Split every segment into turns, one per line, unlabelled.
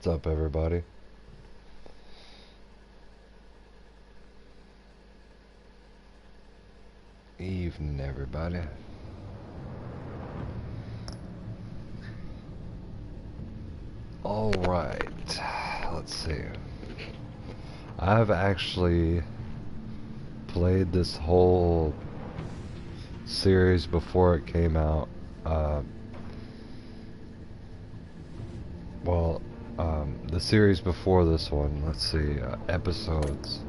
What's up, everybody? Evening, everybody. Alright, let's see. I've actually played this whole series before it came out. Uh, well, the series before this one, let's see, episodes.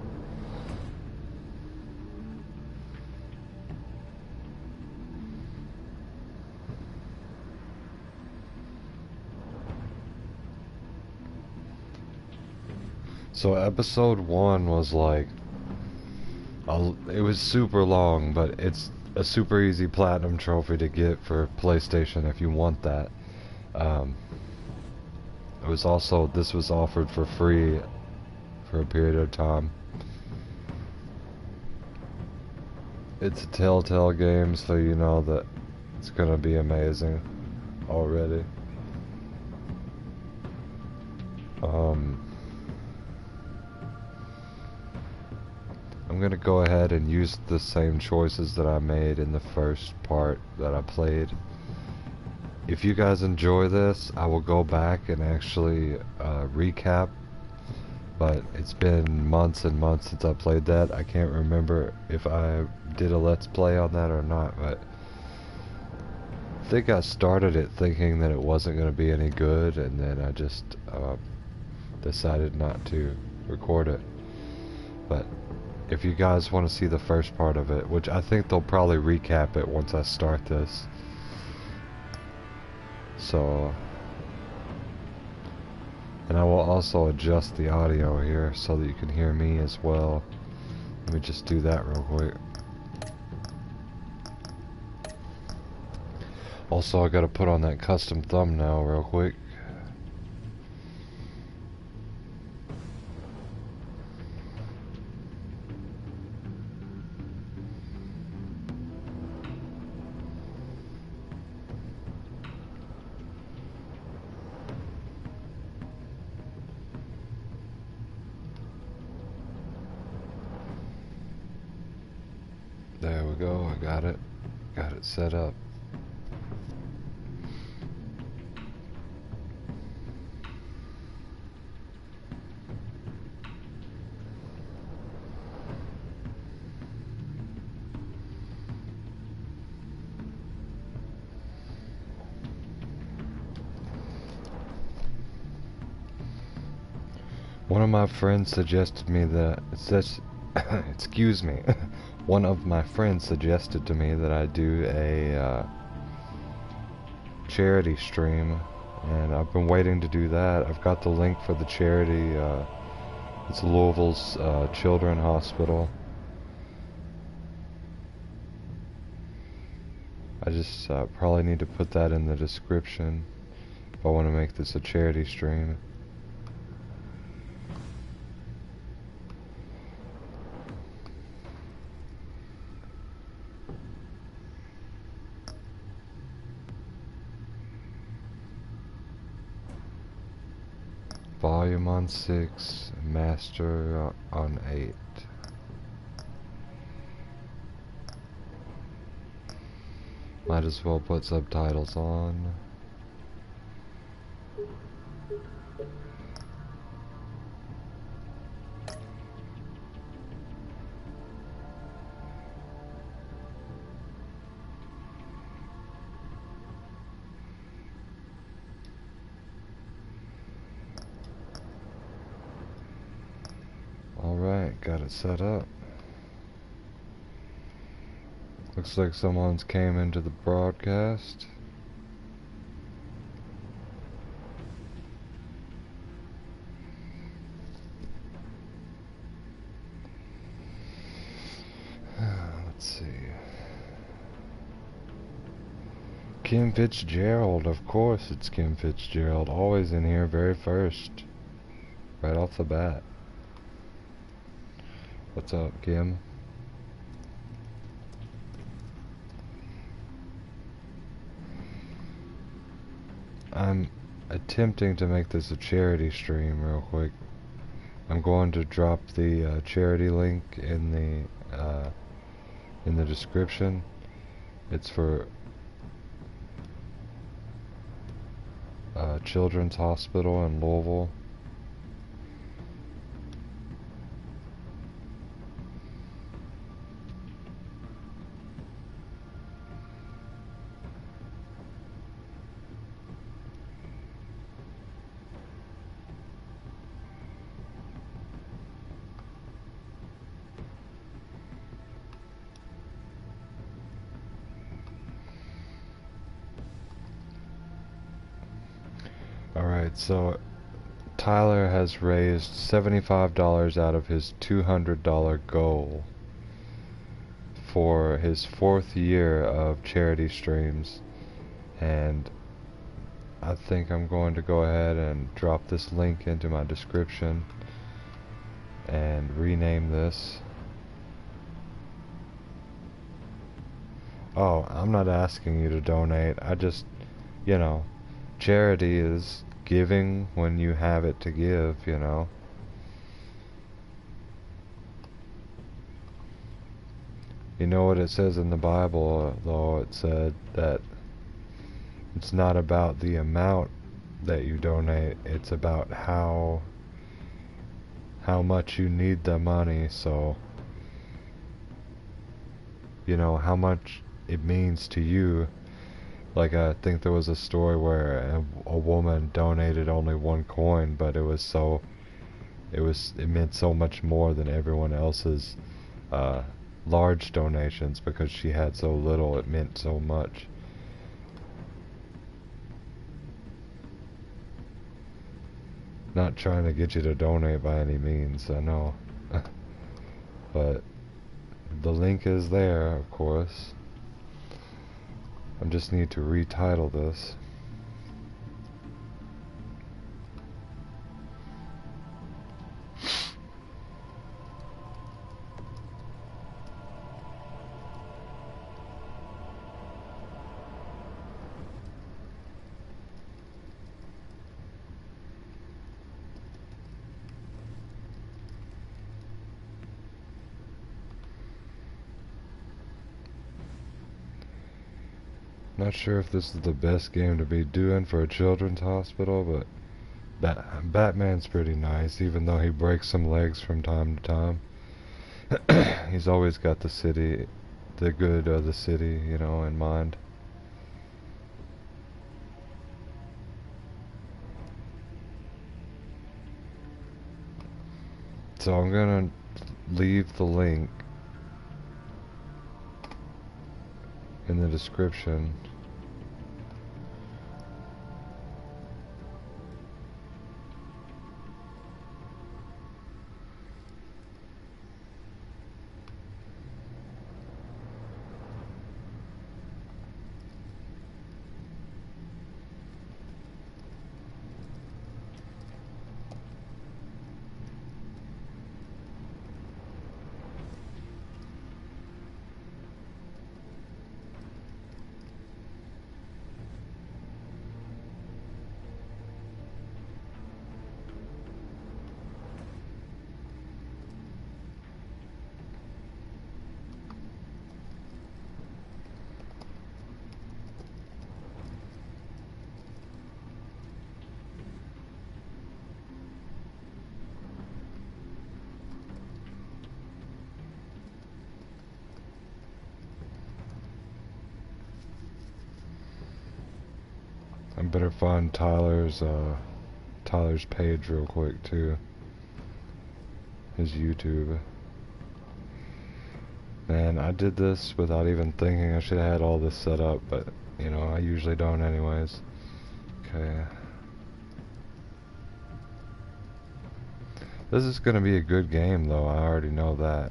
So episode 1 was like, it was super long, but it's a super easy platinum trophy to get for PlayStation if you want that. It was also, this was offered for free for a period of time. It's a Telltale game, so you know that it's gonna be amazing already. I'm gonna go ahead and use the same choices that I made in the first part that I played. If you guys enjoy this, I will go back and actually recap, but it's been months and months since I played that. I can't remember if I did a let's play on that or not, but I think I started it thinking that it wasn't going to be any good, and then I just decided not to record it. But if you guys want to see the first part of it, which I think they'll probably recap it once I start this. So, and I will also adjust the audio here so that you can hear me as well. Let me just do that real quick. Also, I gotta put on that custom thumbnail real quick. There we go, I got it. Got it set up. One of my friends suggested me that it says, excuse me, one of my friends suggested to me that I do a charity stream, and I've been waiting to do that. I've got the link for the charity. It's Louisville's Children's Hospital. I just probably need to put that in the description if I want to make this a charity stream. Volume on 6, master on 8. Might as well put subtitles on. Alright, got it set up. Looks like someone's came into the broadcast. Let's see. Kim Fitzgerald, of course it's Kim Fitzgerald. Always in here very first. Right off the bat. What's up, Kim? attempting to make this a charity stream real quick. I'm going to drop the charity link in the description. It's for Children's Hospital in Louisville. Alright, so Tyler has raised $75 out of his $200 goal for his 4th year of charity streams, and I think I'm going to go ahead and drop this link into my description and rename this. Oh, I'm not asking you to donate. I just, you know, charity is giving when you have it to give, you know. You know what it says in the Bible, though? It said that it's not about the amount that you donate, it's about how much you need the money. So, you know, how much it means to you. Like, I think there was a story where a woman donated only 1 coin, but it meant so much more than everyone else's large donations, because she had so little. It meant so much. Not trying to get you to donate by any means, I know. But the link is there, of course. I just need to retitle this. Not sure if this is the best game to be doing for a children's hospital, but Batman's pretty nice, even though he breaks some legs from time to time. He's always got the good of the city, you know, in mind. So I'm gonna leave the link in the description. I better find Tyler's page real quick too. His YouTube. Man, I did this without even thinking. I should have had all this set up, but you know, I usually don't anyways. Okay. This is gonna be a good game though, I already know that.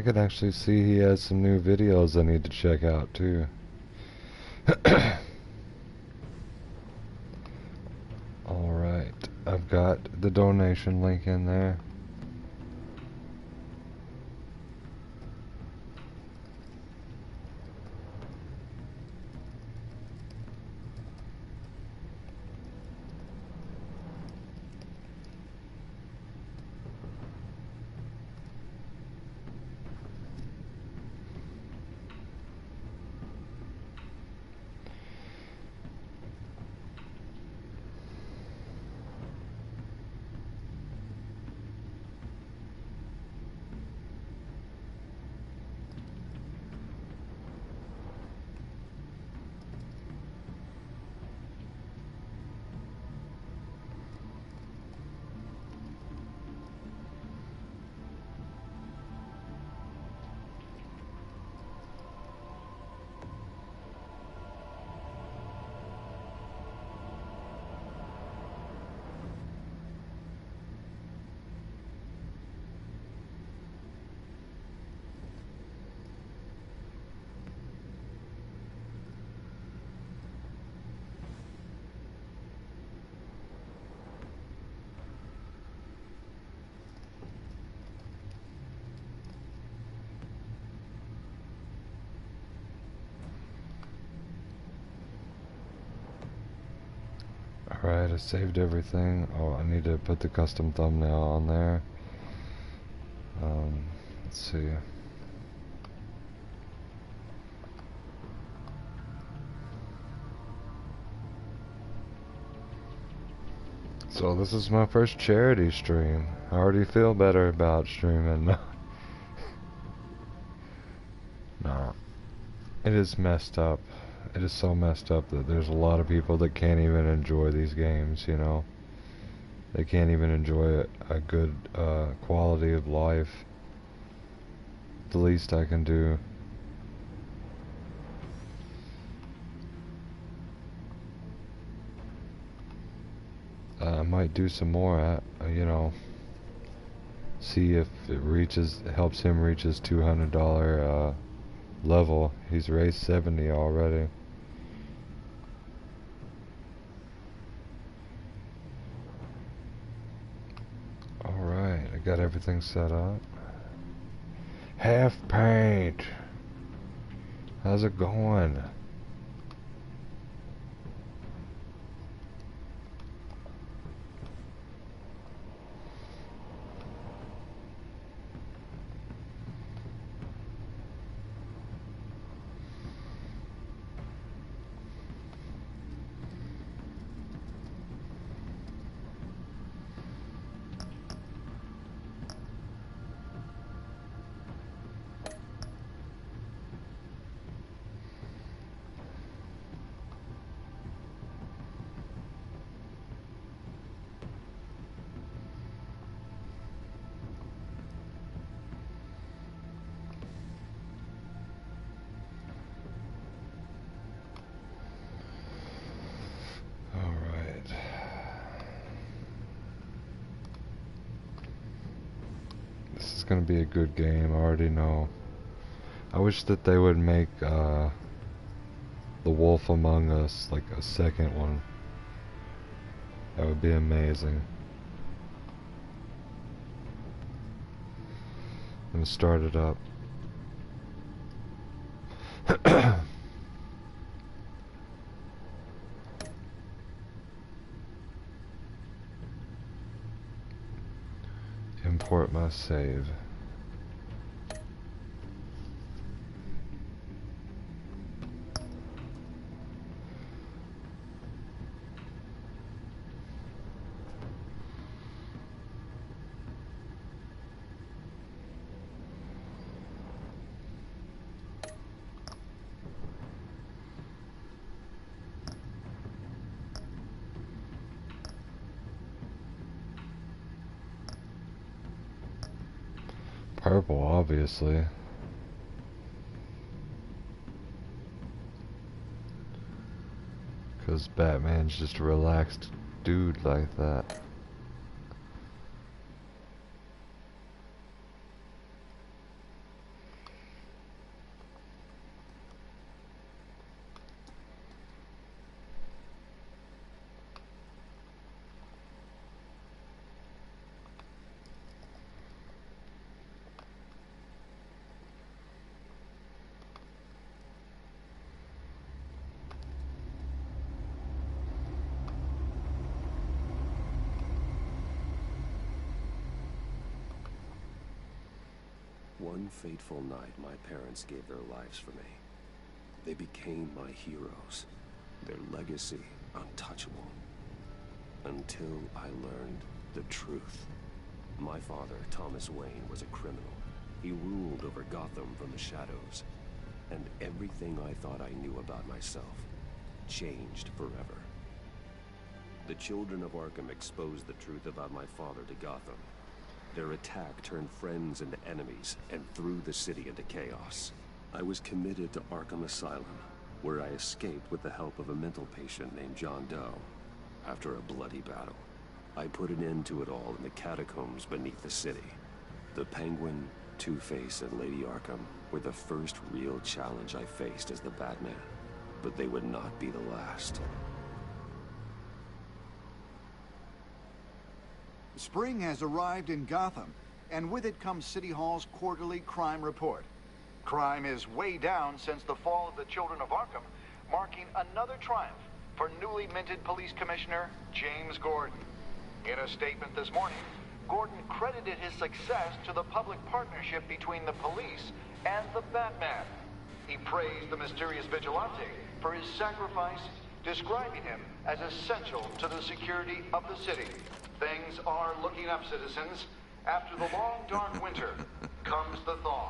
can actually see he has some new videos I need to check out too. Alright, I've got the donation link in there. Alright, I saved everything. Oh, I need to put the custom thumbnail on there. Let's see. So this is my first charity stream. I already feel better about streaming. No. It is messed up. It is so messed up that there's a lot of people that can't even enjoy these games, you know. They can't even enjoy a good quality of life. The least I can do. I might do some more, you know, see if it helps him reach his $200 level. He's raised 70 already. Alright, I got everything set up. Half paint. How's it going? This is gonna be a good game, I already know. I wish that they would make The Wolf Among Us like a second one. That would be amazing. I'm gonna start it up. Import my save. Purple, obviously. Because Batman's just a relaxed dude like that.
One fateful night, my parents gave their lives for me. They became my heroes. Their legacy untouchable. Until I learned the truth. My father, Thomas Wayne, was a criminal. He ruled over Gotham from the shadows. And everything I thought I knew about myself changed forever. The children of Arkham exposed the truth about my father to Gotham. Their attack turned friends into enemies and threw the city into chaos. I was committed to Arkham Asylum, where I escaped with the help of a mental patient named John Doe. After a bloody battle, I put an end to it all in the catacombs beneath the city. The Penguin, Two-Face, and Lady Arkham were the first real challenge I faced as the Batman, but they would not be the last.
Spring has arrived in Gotham, and with it comes City Hall's quarterly crime report. Crime is way down since the fall of the Children of Arkham, marking another triumph for newly minted Police Commissioner James Gordon. In a statement this morning, Gordon credited his success to the public partnership between the police and the Batman. He praised the mysterious vigilante for his sacrifice, describing him as essential to the security of the city. Things are looking up, citizens. After the long, dark winter comes the thaw.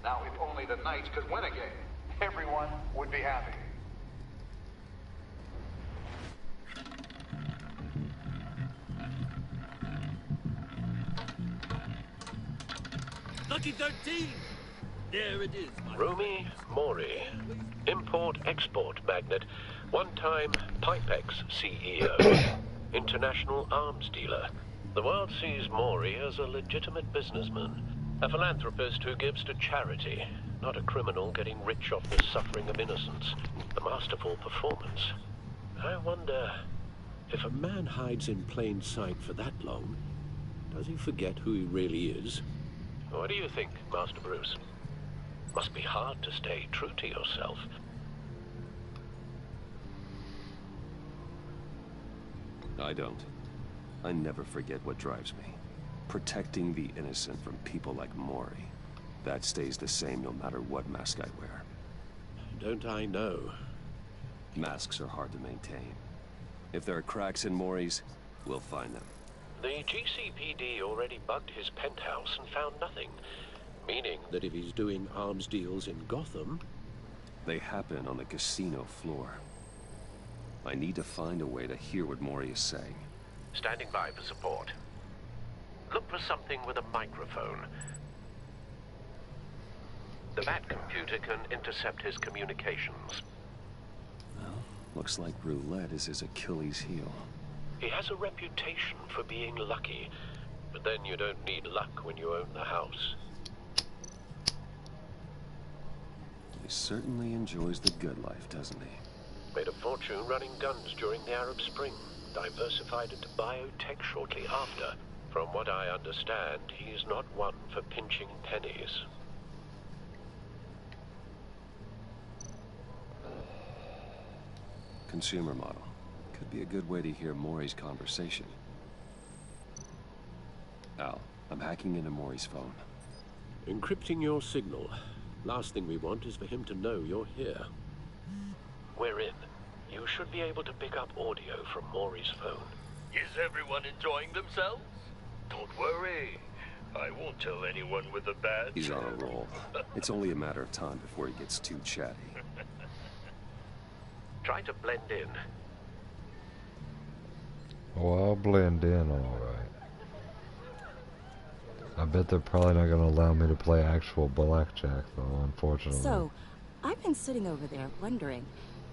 Now, if only the Knights could win again, everyone would be happy.
Lucky 13! There it is, my
Rumi Mori, import-export magnate, one-time Pipex CEO, international arms dealer. The world sees Mori as a legitimate businessman, a philanthropist who gives to charity, not a criminal getting rich off the suffering of innocence. A masterful performance. I wonder, if a man hides in plain sight for that long, does he forget who he really is? What do you think, Master Bruce? Must be hard to stay true to yourself.
I don't. I never forget what drives me. Protecting the innocent from people like Mori. That stays the same no matter what mask I wear.
Don't I know?
Masks are hard to maintain. If there are cracks in Mori's, we'll find them.
The GCPD already bugged his penthouse and found nothing. Meaning that if he's doing arms deals in Gotham...
They happen on the casino floor. I need to find a way to hear what Mori is saying.
Standing by for support. Look for something with a microphone. The Bat computer can intercept his communications.
Well, looks like roulette is his Achilles heel.
He has a reputation for being lucky, but then you don't need luck when you own the house.
He certainly enjoys the good life, doesn't he?
Made a fortune running guns during the Arab Spring. Diversified into biotech shortly after. From what I understand, he's not one for pinching pennies.
Consumer model. Could be a good way to hear Mori's conversation. Al, I'm hacking into Mori's phone.
Encrypting your signal. Last thing we want is for him to know you're here. We're in. You should be able to pick up audio from Mori's phone.
Is everyone enjoying themselves? Don't worry. I won't tell anyone with a badge.
He's on a roll. It's only a matter of time before he gets too chatty.
Try to blend in.
Oh, I'll blend in alright. I bet they're probably not gonna allow me to play actual blackjack though, unfortunately.
So, I've been sitting over there wondering,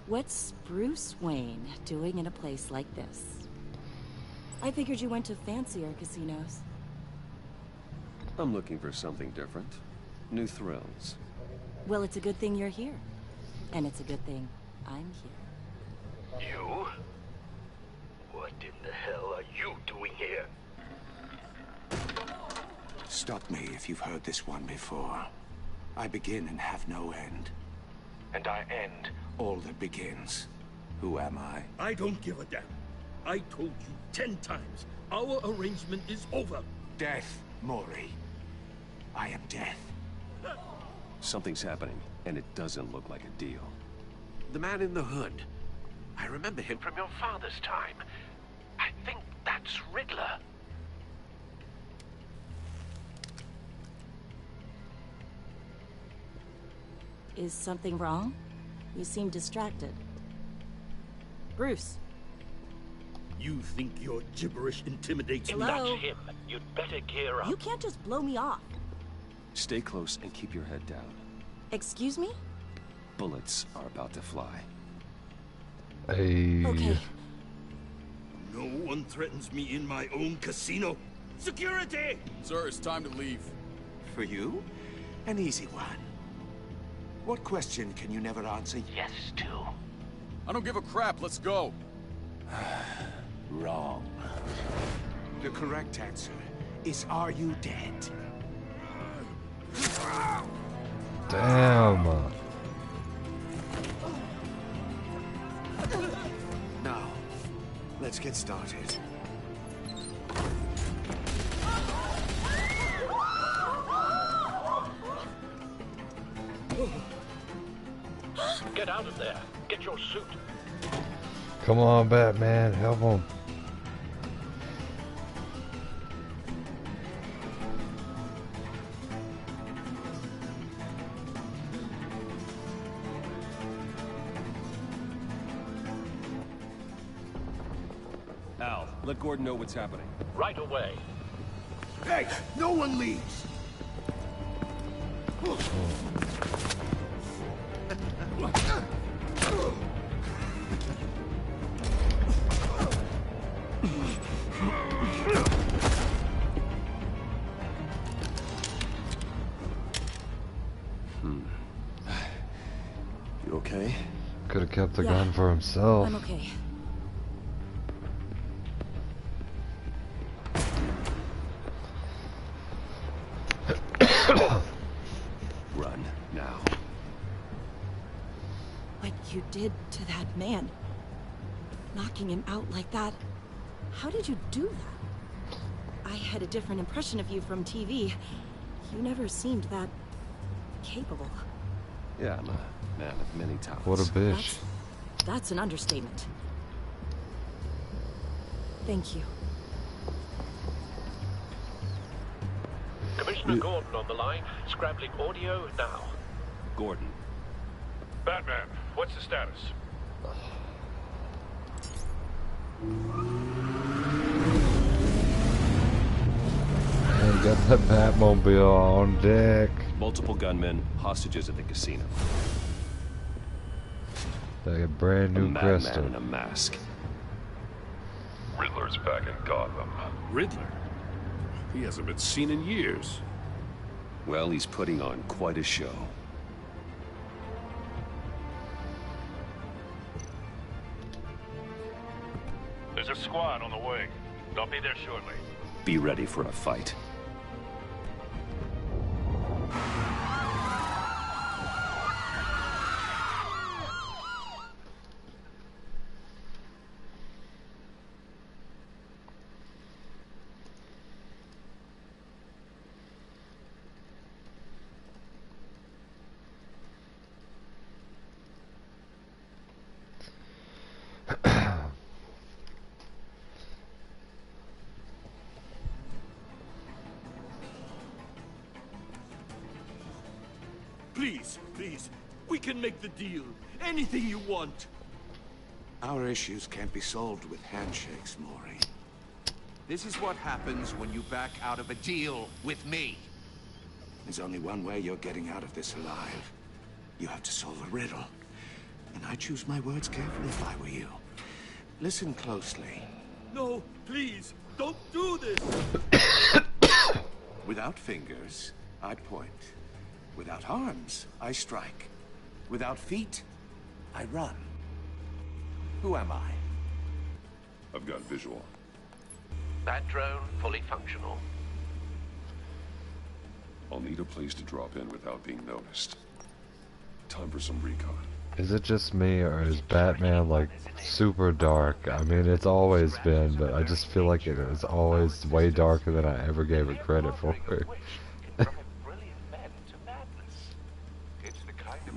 what's Bruce Wayne doing in a place like this? I figured you went to fancier casinos.
I'm looking for something different. New thrills.
Well, it's a good thing you're here. And it's a good thing I'm here.
You? What in the hell are you doing here?
Stop me if you've heard this one before. I begin and have no end. And I end all that begins. Who am I?
I don't give a damn. I told you 10 times. Our arrangement is over.
Death, Mori. I am death.
Something's happening, and it doesn't look like a deal.
The man in the hood. I remember him from your father's time. I think that's Riddler.
Is something wrong? You seem distracted. Bruce.
You think your gibberish intimidates
If
me?
Hello?
that's him, you'd better gear up.
You can't just blow me off.
Stay close and keep your head down.
Excuse me?
Bullets are about to fly.
Hey.
Okay.
No one threatens me in my own casino. Security!
Sir, it's time to leave.
For you? An easy one. What question can you never answer yes to?
I don't give a crap. Let's go.
Wrong. The correct answer is, are you dead?
Damn.
Now, let's get started.
Get out of there. Get your suit.
Come on, Batman, help him.
Al, let Gordon know what's happening.
Right away.
Hey, no one leaves!
You okay?
Could have kept the
Yeah.
gun for himself.
I'm okay.
Run, now.
What you did to that man. Knocking him out like that. How did you do that? I had a different impression of you from TV. You never seemed that capable.
Yeah, I'm a man of many talents.
What a bitch.
That's an understatement. Thank you.
Commissioner Gordon on the line. Scrabbling audio now.
Gordon.
Batman, what's the status?
Hey, got the Batmobile on deck.
Multiple gunmen, hostages at the casino.
Like a brand
A
new
madman
crystal.
in a mask.
Riddler's back in Gotham.
Riddler? He hasn't been seen in years.
Well, he's putting on quite a show.
There's a squad on the way. They'll be there shortly.
Be ready for a fight.
Please, please. We can make the deal. Anything you want.
Our issues can't be solved with handshakes, Maury.
This is what happens when you back out of a deal with me.
There's only one way you're getting out of this alive. You have to solve a riddle. And I choose my words carefully if I were you. Listen closely.
No, please. Don't do this.
Without fingers, I point. Without arms, I strike. Without feet, I run. Who am I?
I've got visual.
That drone fully functional.
I'll need a place to drop in without being noticed. Time for some recon.
Is it just me, or is Batman like super dark? I mean, it's always been, but I just feel like it is always way darker than I ever gave it credit for.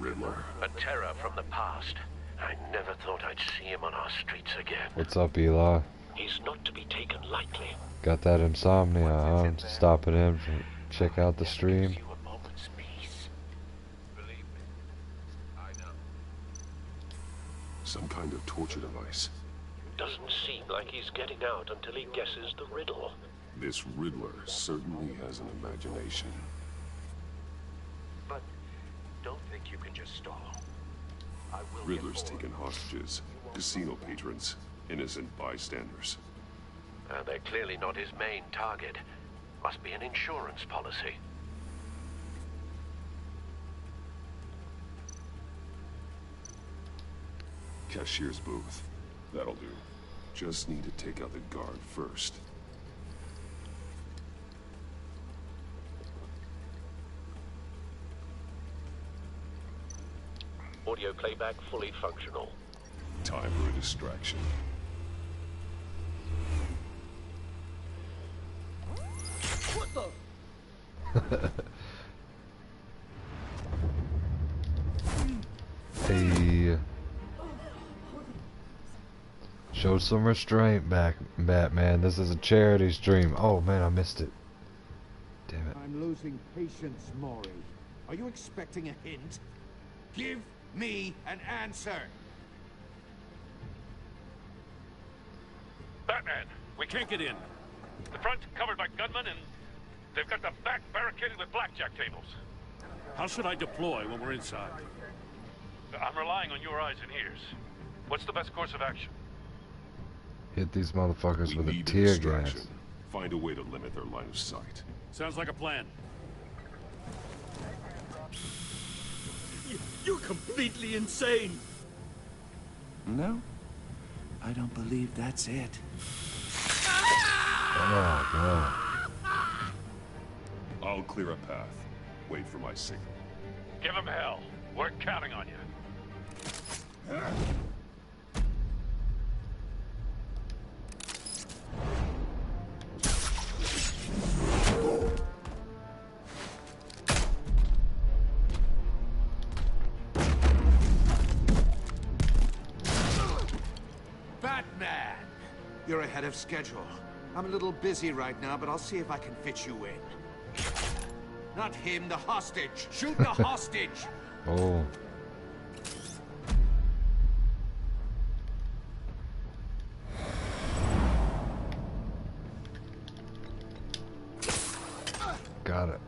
Riddler.
A terror from the past. I never thought I'd see him on our streets again.
What's up, Eli?
He's not to be taken lightly.
Got that insomnia, huh? Stopping in to check out the stream.
You a moment's peace.
Believe me, I know.
Some kind of torture device.
Doesn't seem like he's getting out until he guesses the riddle.
This Riddler certainly has an imagination.
But don't think you can just stall. I will
Riddler's taken hostages, casino patrons, innocent bystanders.
They're clearly not his main target. Must be an insurance policy.
Cashier's booth. That'll do. Just need to take out the guard first.
Audio playback fully functional.
Time for a distraction.
What the?
Hey. Show some restraint back, Batman. This is a charity stream. Oh man, I missed it. Damn it.
I'm losing patience, Maury. Are you expecting a hint? Give me an answer.
Batman, we can't get in. The front's covered by gunmen, and they've got the back barricaded with blackjack tables. How should I deploy when we're inside? I'm relying on your eyes and ears. What's the best course of action?
Hit these motherfuckers
We
with a
need
tear
distraction.
gas.
Find a way to limit their line of sight.
Sounds like a plan. You're completely insane!
No, I don't believe that's it.
Oh god.
I'll clear a path. Wait for my signal.
Give him hell. We're counting on you.
Batman! You're ahead of schedule. I'm a little busy right now, but I'll see if I can fit you in. Not him, the hostage! Shoot the hostage!
Oh. Got it.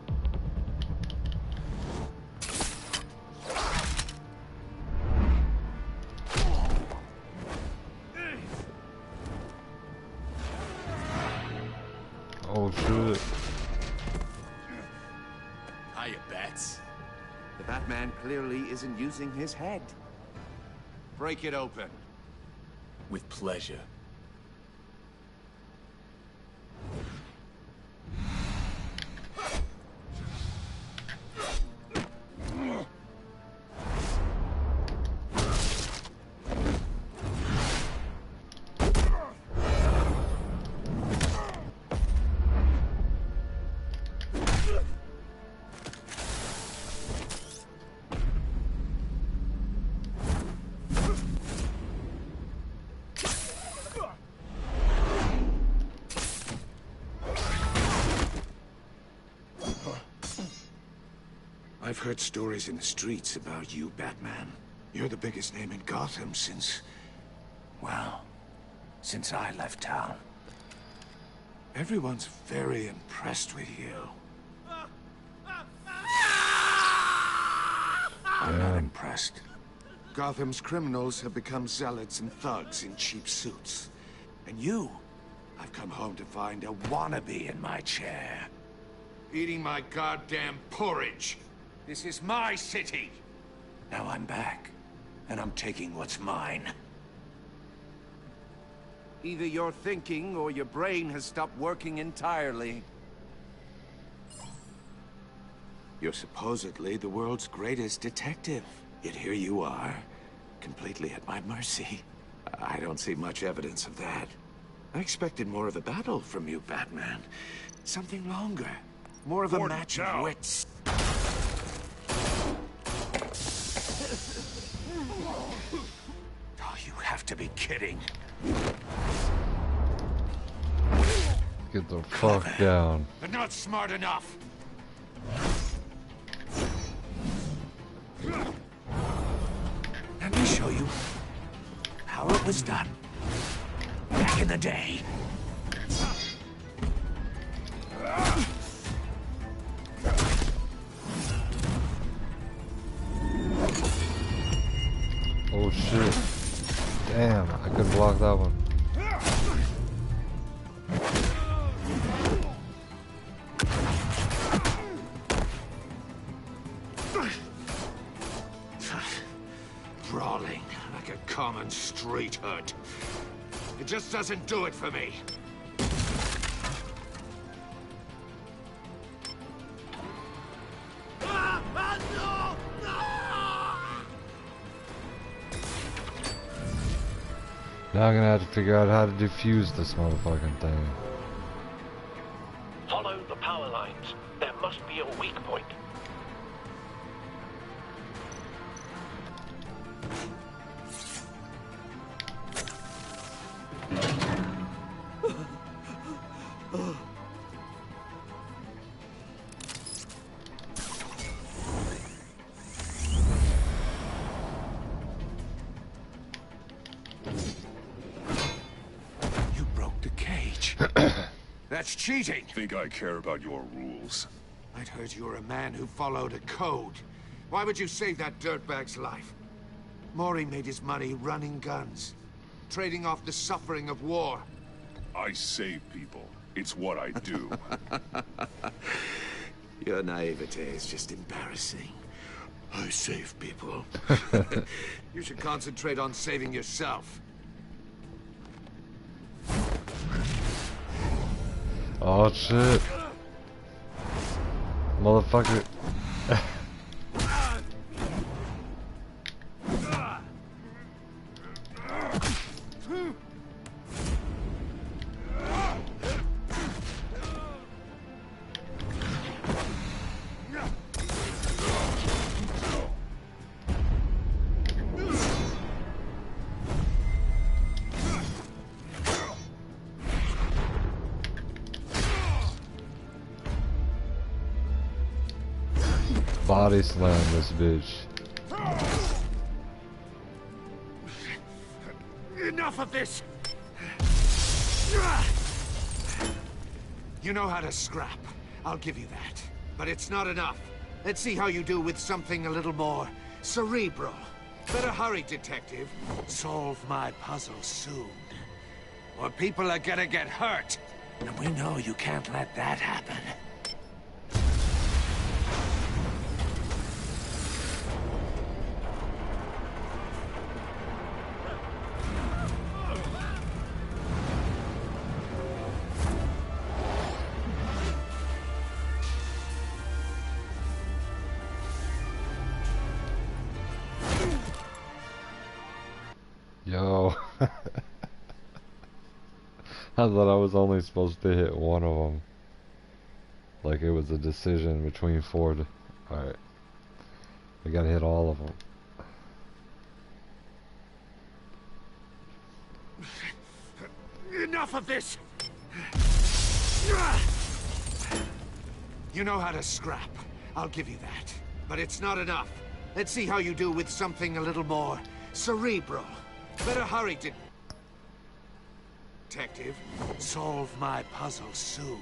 Oh shit.
Hiya, Bats. The Batman clearly isn't using his head. Break it open. With pleasure.
I've heard stories in the streets about you, Batman. You're the biggest name in Gotham since... well, since I left town. Everyone's very impressed with you. I'm not impressed. Gotham's criminals have become zealots and thugs in cheap suits. And you, I've come home to find a wannabe in my chair. Eating my goddamn porridge. This is my city. Now I'm back, and I'm taking what's mine.
Either you're thinking or your brain has stopped working entirely.
You're supposedly the world's greatest detective. Yet here you are, completely at my mercy. I don't see much evidence of that. I expected more of a battle from you, Batman. Something longer. More of a match of wits.
to be kidding.
Get the fuck down.
But not smart enough. Let me show you how it was done back in the day.
Oh shit. Damn, I couldn't block that one.
Brawling like a common street hood. It just doesn't do it for me.
Now I'm gonna have to figure out how to defuse this motherfucking thing.
Follow the power lines. There must be a weak point.
You broke the cage. That's cheating.
Think I care about your rules?
I'd heard you were a man who followed a code. Why would you save that dirtbag's life? Maury made his money running guns, trading off the suffering of war.
I save people. It's what I do.
Your naivete is just embarrassing. I save people. You should concentrate on saving yourself.
Oh shit. Motherfucker. Body slam this bitch.
Enough of this! You know how to scrap. I'll give you that. But it's not enough. Let's see how you do with something a little more cerebral. Better hurry, detective. Solve my puzzle soon. Or people are gonna get hurt. And we know you can't let that happen.
Yo. I thought I was only supposed to hit one of them. Like it was a decision between four. Alright. I gotta hit all of them.
Enough of this! You know how to scrap. I'll give you that. But it's not enough. Let's see how you do with something a little more cerebral. Better hurry, detective. Solve my puzzle soon.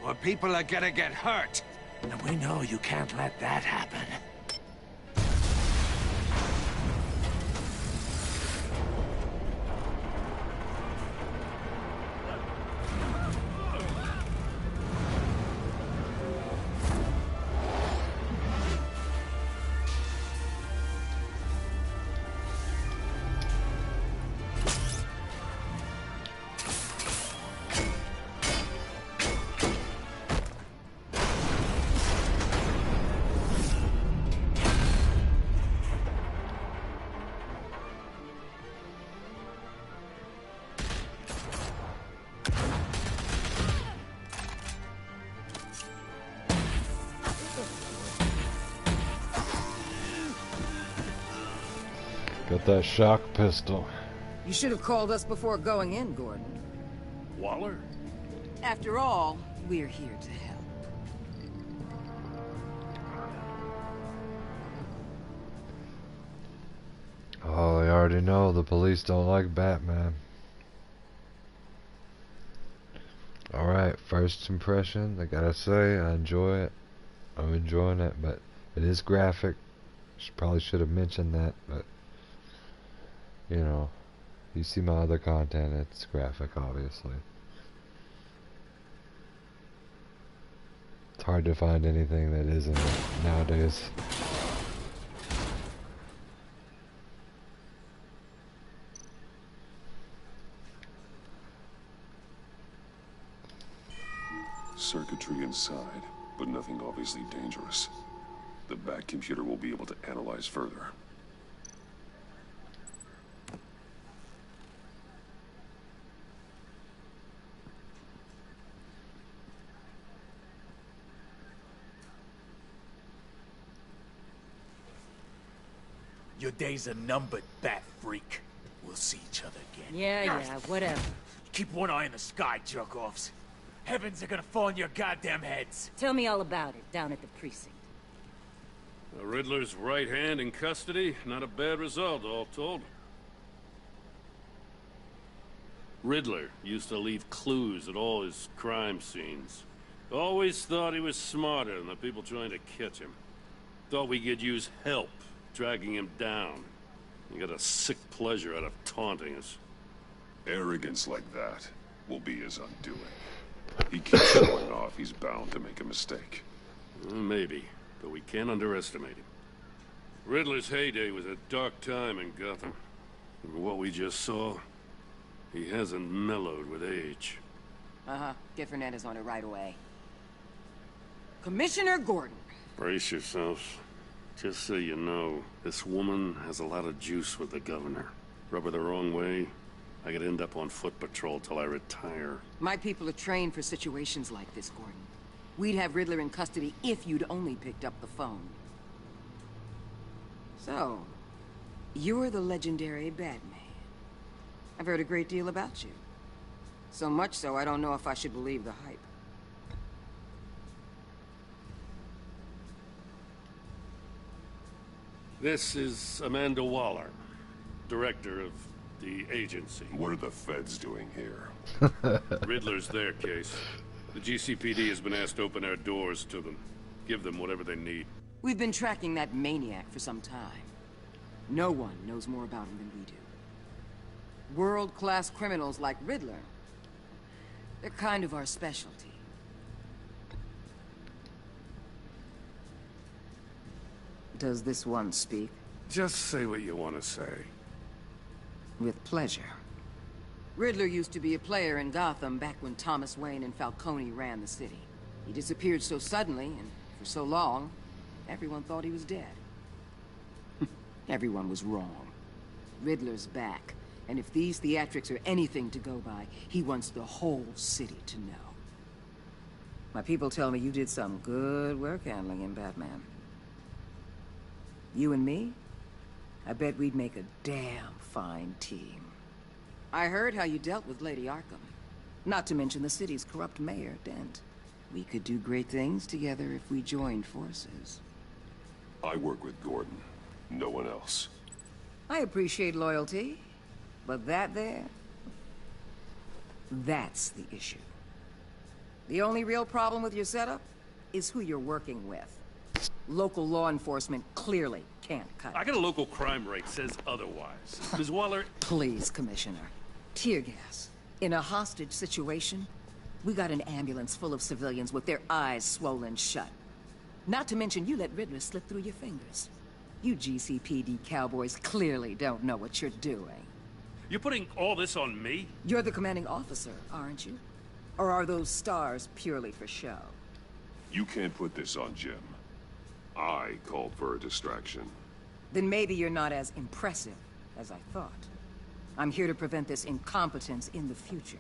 Or people are gonna get hurt. And we know you can't let that happen.
Got that shock pistol.
You should have called us before going in, Gordon.
Waller?
After all, we're here to help.
Oh, I already know the police don't like Batman. Alright, first impression, I gotta say, I enjoy it. I'm enjoying it, but it is graphic. Probably should have mentioned that, but you know, you see my other content, it's graphic, obviously. It's hard to find anything that isn't nowadays.
Circuitry inside, but nothing obviously dangerous. The Bat computer will be able to analyze further.
Your days are numbered, Bat Freak. We'll see each other again.
Yeah, whatever.
Keep one eye in the sky, jerk-offs. Heavens are gonna fall on your goddamn heads.
Tell me all about it, down at the precinct.
The Riddler's right hand in custody. Not a bad result, all told. Riddler used to leave clues at all his crime scenes. Always thought he was smarter than the people trying to catch him. Thought we could use help dragging him down. He got a sick pleasure out of taunting us.
Arrogance like that will be his undoing. He keeps showing off, he's bound to make a mistake.
Maybe, but we can't underestimate him. Riddler's heyday was a dark time in Gotham. And what we just saw, he hasn't mellowed with age.
Uh-huh. Get Fernandez on it right away. Commissioner Gordon.
Brace yourselves. Just so you know, this woman has a lot of juice with the governor. Rub her the wrong way, I could end up on foot patrol till I retire.
My people are trained for situations like this, Gordon. We'd have Riddler in custody if you'd only picked up the phone. So, you're the legendary Batman. I've heard a great deal about you. So much so, I don't know if I should believe the hype.
This is Amanda Waller, director of the agency.
What are the feds doing here?
Riddler's their case. The GCPD has been asked to open our doors to them. Give them whatever they need.
We've been tracking that maniac for some time. No one knows more about him than we do. World-class criminals like Riddler, they're kind of our specialty. Does this one speak?
Just say what you want to say.
With pleasure. Riddler used to be a player in Gotham back when Thomas Wayne and Falcone ran the city. He disappeared so suddenly, and for so long, everyone thought he was dead. Everyone was wrong. Riddler's back, and if these theatrics are anything to go by, he wants the whole city to know. My people tell me you did some good work handling him, Batman. You and me? I bet we'd make a damn fine team. I heard how you dealt with Lady Arkham. Not to mention the city's corrupt mayor, Dent. We could do great things together if we joined forces.
I work with Gordon. No one else.
I appreciate loyalty, but that there... that's the issue. The only real problem with your setup is who you're working with. Local law enforcement clearly can't cut it.
I got a local crime rate says otherwise. Ms. Waller...
Please, Commissioner. Tear gas. In a hostage situation, we got an ambulance full of civilians with their eyes swollen shut. Not to mention you let Riddler slip through your fingers. You GCPD cowboys clearly don't know what you're doing.
You're putting all this on me?
You're the commanding officer, aren't you? Or are those stars purely for show?
You can't put this on Jim. I called for a distraction.
Then maybe you're not as impressive as I thought. I'm here to prevent this incompetence in the future.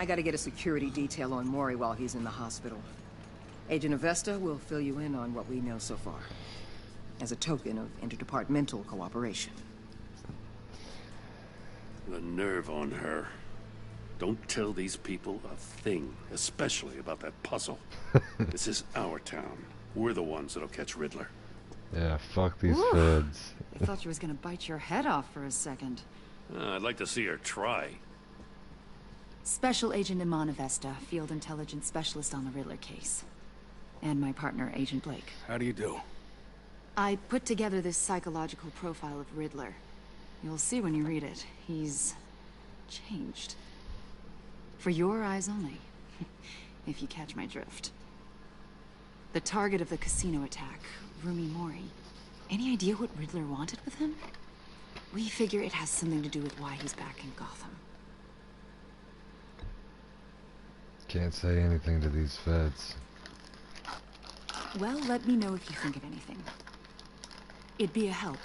I gotta get a security detail on Mori while he's in the hospital. Agent Avesta will fill you in on what we know so far, as a token of interdepartmental cooperation.
The nerve on her. Don't tell these people a thing, especially about that puzzle. This is our town. We're the ones that'll catch Riddler.
Yeah, fuck these
Oof.
feds.
I thought she was gonna bite your head off for a second.
I'd like to see her try.
Special Agent Imana Vesta, Field Intelligence Specialist on the Riddler case. And my partner, Agent Blake.
How do you do?
I put together this psychological profile of Riddler. You'll see when you read it. He's changed. For your eyes only, if you catch my drift. The target of the casino attack, Rumi Mori. Any idea what Riddler wanted with him? We figure it has something to do with why he's back in Gotham.
Can't say anything to these feds.
Well, let me know if you think of anything. It'd be a help.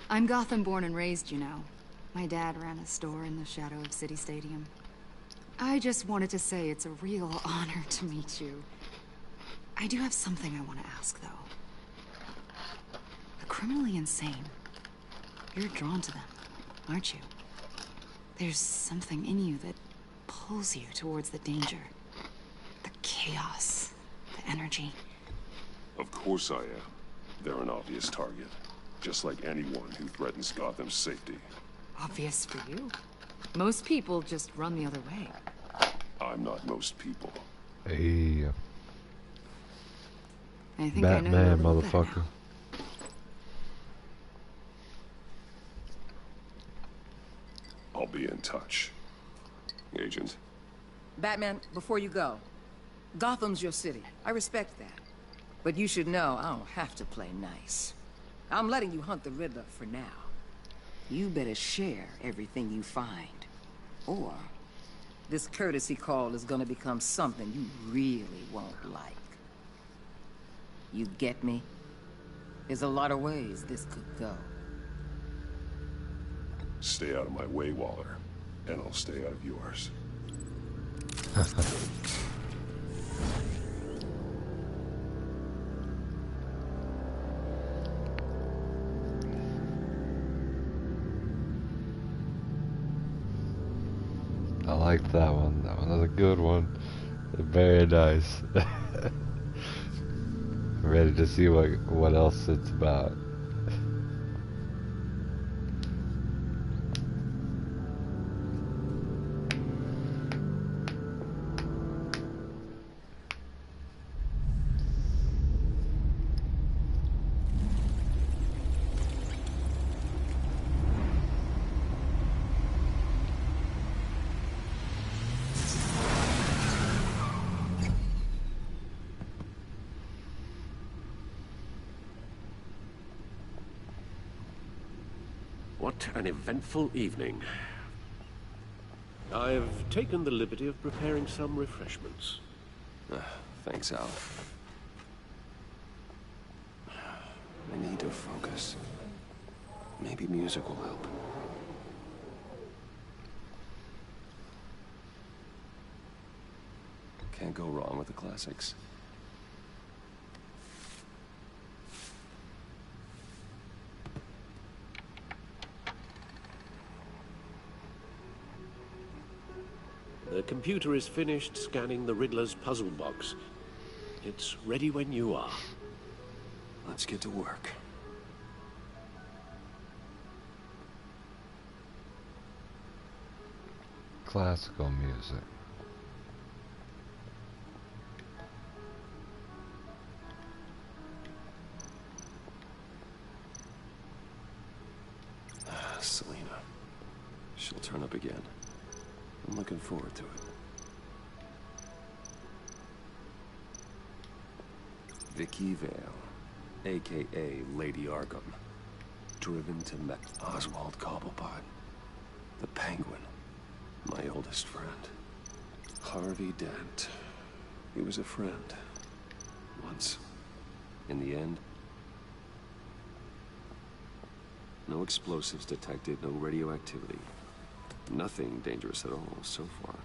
I'm Gotham born and raised, you know. My dad ran a store in the shadow of City Stadium. I just wanted to say it's a real honor to meet you. I do have something I want to ask, though. The criminally insane. You're drawn to them, aren't you? There's something in you that pulls you towards the danger. The chaos, the energy.
Of course I am. They're an obvious target. Just like anyone who threatens Gotham's safety.
Obvious for you. Most people just run the other way.
I'm not most people.
Hey.
I think
Batman,
I know you a little better
motherfucker.
now.
I'll be in touch. Agent.
Batman, before you go, Gotham's your city. I respect that. But you should know I don't have to play nice. I'm letting you hunt the Riddler for now. You better share everything you find. Or this courtesy call is gonna become something you really won't like. You get me? There's a lot of ways this could go.
Stay out of my way, Waller. And I'll stay out of yours.
I like that one. That one was a good one. Very nice. Ready to see what else it's about.
What an eventful evening.
I've taken the liberty of preparing some refreshments.
Thanks, Al. I need to focus. Maybe music will help. Can't go wrong with the classics.
The computer is finished scanning the Riddler's puzzle box. It's ready when you are.
Let's get to work.
Classical music.
Selena. She'll turn up again. I'm looking forward to it. Vicky Vale, a.k.a. Lady Arkham. Driven to Oswald Cobblepot. The Penguin. My oldest friend. Harvey Dent. He was a friend. Once. In the end... No explosives detected, no radioactivity. Nothing dangerous at all, so far.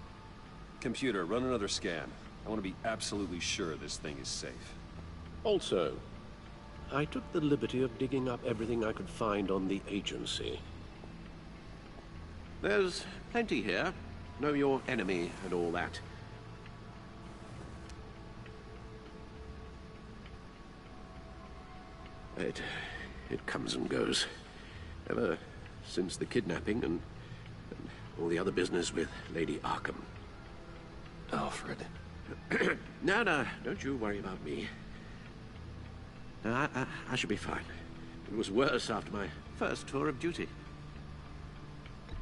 Computer, run another scan. I want to be absolutely sure this thing is safe.
Also, I took the liberty of digging up everything I could find on the agency. There's plenty here. Know your enemy and all that. It comes and goes. Ever since the kidnapping and all the other business with Lady Arkham.
Alfred.
No, don't you worry about me. No, I should be fine. It was worse after my first tour of duty.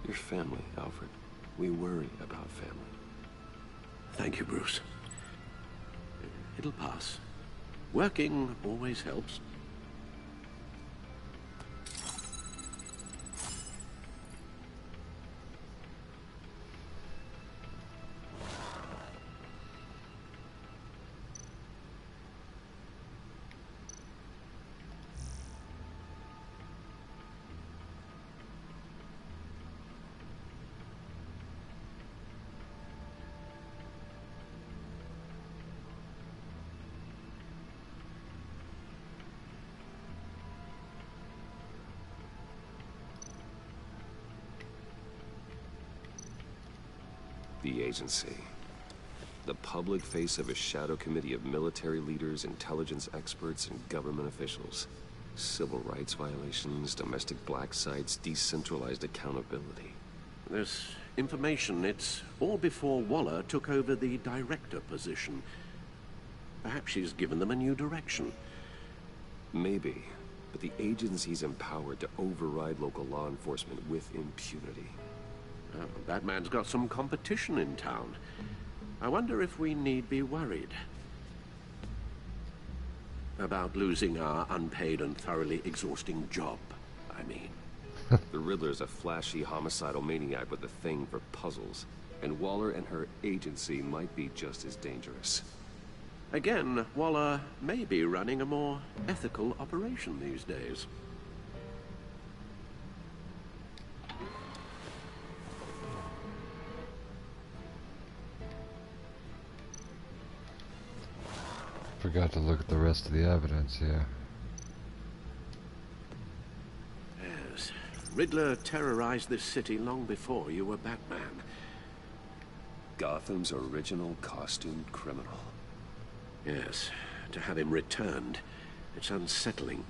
Your family, Alfred. We worry about family.
Thank you, Bruce. It'll pass. Working always helps.
The agency. The public face of a shadow committee of military leaders, intelligence experts, and government officials. Civil rights violations, domestic black sites, decentralized accountability.
This information, it's all before Waller took over the director position. Perhaps she's given them a new direction.
Maybe, but the agency's empowered to override local law enforcement with impunity.
Oh, Batman's got some competition in town. I wonder if we need be worried about losing our unpaid and thoroughly exhausting job, I mean.
The Riddler's a flashy, homicidal maniac with a thing for puzzles, and Waller and her agency might be just as dangerous.
Again, Waller may be running a more ethical operation these days.
Forgot to look at the rest of the evidence here.
Yes. Riddler terrorized this city long before you were Batman.
Gotham's original costumed criminal.
Yes. To have him returned, it's unsettling.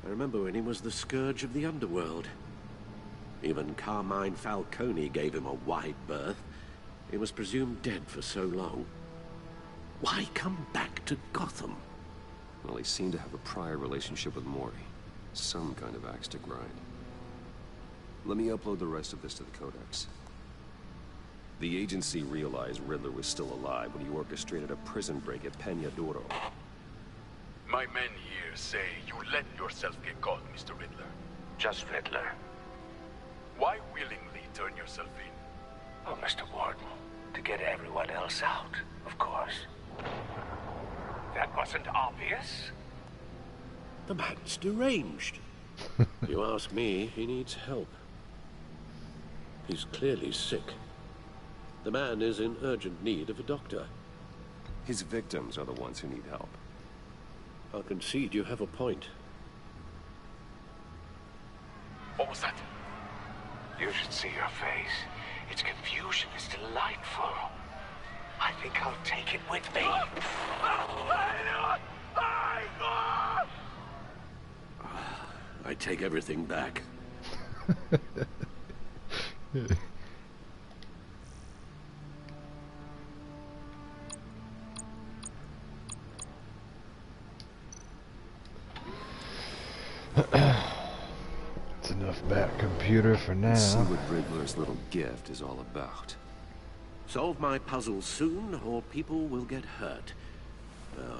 I remember when he was the scourge of the underworld. Even Carmine Falcone gave him a wide berth. He was presumed dead for so long. Why come back to Gotham?
Well, he seemed to have a prior relationship with Mori. Some kind of axe to grind. Let me upload the rest of this to the Codex. The agency realized Riddler was still alive when he orchestrated a prison break at Peña Duro.
My men here say you let yourself get caught, Mr. Riddler.
Just Riddler.
Why willingly turn yourself in?
Oh, Mr. Warden, to get everyone else out, of course. That wasn't obvious.
The man's deranged. If you ask me, he needs help. He's clearly sick. The man is in urgent need of a doctor.
His victims are the ones who need help.
I'll concede you have a point.
What was that?
You should see your face. Its confusion is delightful. I think I'll take it with me.
I take everything back.
It's enough Bat computer for now.
Let's see what Riddler's little gift is all about.
Solve my puzzle soon, or people will get hurt.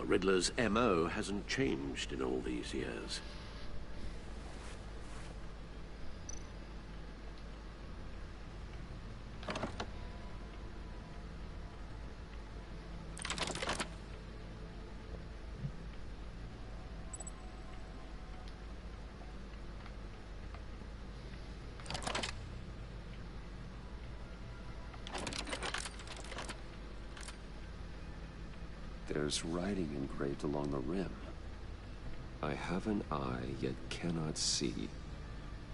Riddler's MO hasn't changed in all these years.
There's writing engraved along the rim. I have an eye, yet cannot see.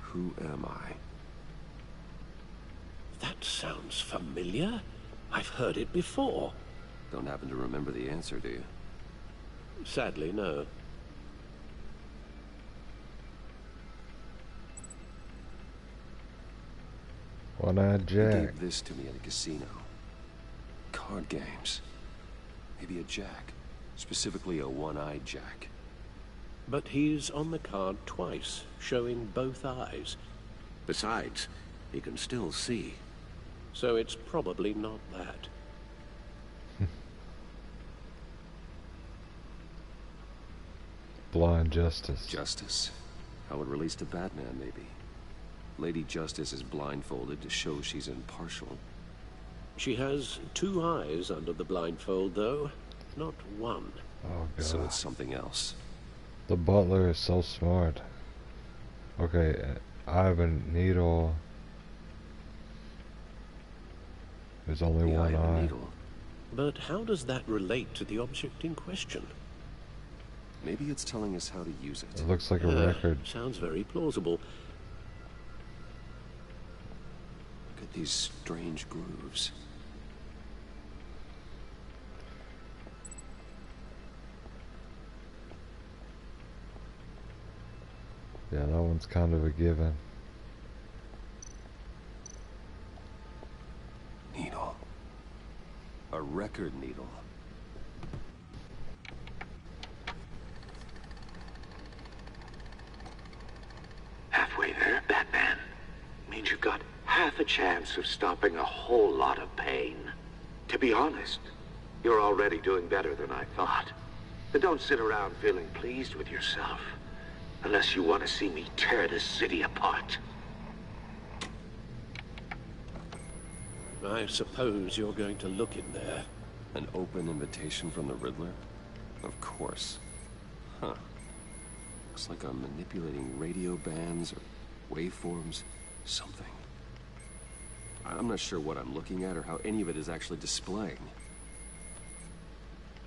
Who am I?
That sounds familiar. I've heard it before.
Don't happen to remember the answer, do you?
Sadly, no.
One-eyed
He
Jack.
gave this to me at a casino. Card games. Maybe a jack. Specifically a one-eyed jack.
But he's on the card twice, showing both eyes. Besides, he can still see. So it's probably not that.
Blind Justice.
Justice? How it relates to Batman, maybe. Lady Justice is blindfolded to show she's impartial.
She has two eyes under the blindfold, though, not one.
Oh, God.
So it's something else.
The butler is so smart. Okay, I have a needle. There's only
The
one
eye of a
eye.
needle.
But how does that relate to the object in question?
Maybe it's telling us how to use it.
It looks like a record.
Sounds very plausible.
Look at these strange grooves.
Yeah, that one's kind of a given.
Needle. A record needle.
Halfway there, Batman. Means you've got half a chance of stopping a whole lot of pain. To be honest, you're already doing better than I thought. But don't sit around feeling pleased with yourself. Unless you want to see me tear this city apart.
I suppose you're going to look in there.
An open invitation from the Riddler? Of course. Huh. Looks like I'm manipulating radio bands or waveforms. Something. I'm not sure what I'm looking at or how any of it is actually displaying.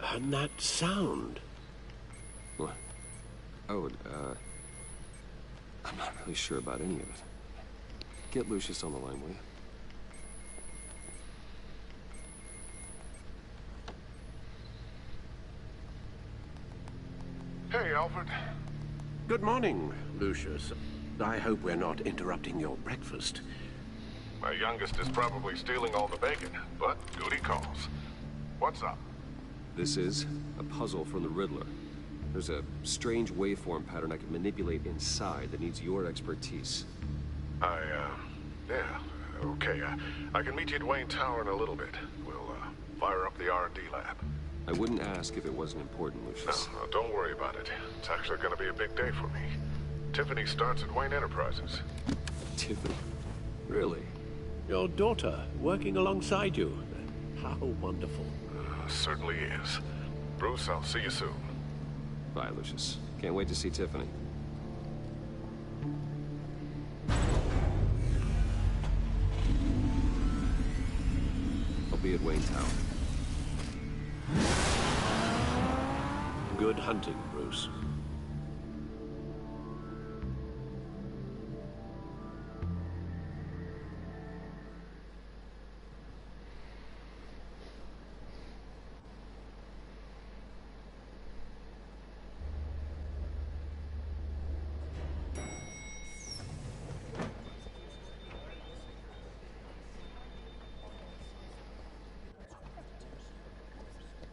And that sound.
What? Oh, I'm not really sure about any of it. Get Lucius on the line, will you?
Hey, Alfred.
Good morning, Lucius. I hope we're not interrupting your breakfast.
My youngest is probably stealing all the bacon, but duty calls. What's up?
This is a puzzle from the Riddler. There's a strange waveform pattern I can manipulate inside that needs your expertise.
Yeah, okay. I can meet you at Wayne Tower in a little bit. We'll, fire up the R&D lab.
I wouldn't ask if it wasn't important, Lucius.
No, don't worry about it. It's actually gonna be a big day for me. Tiffany starts at Wayne Enterprises.
Tiffany? Really?
Your daughter, working alongside you. How wonderful.
Certainly is. Bruce, I'll see you soon.
Bye, Lucius. Can't wait to see Tiffany. I'll be at Wayne Tower.
Good hunting, Bruce.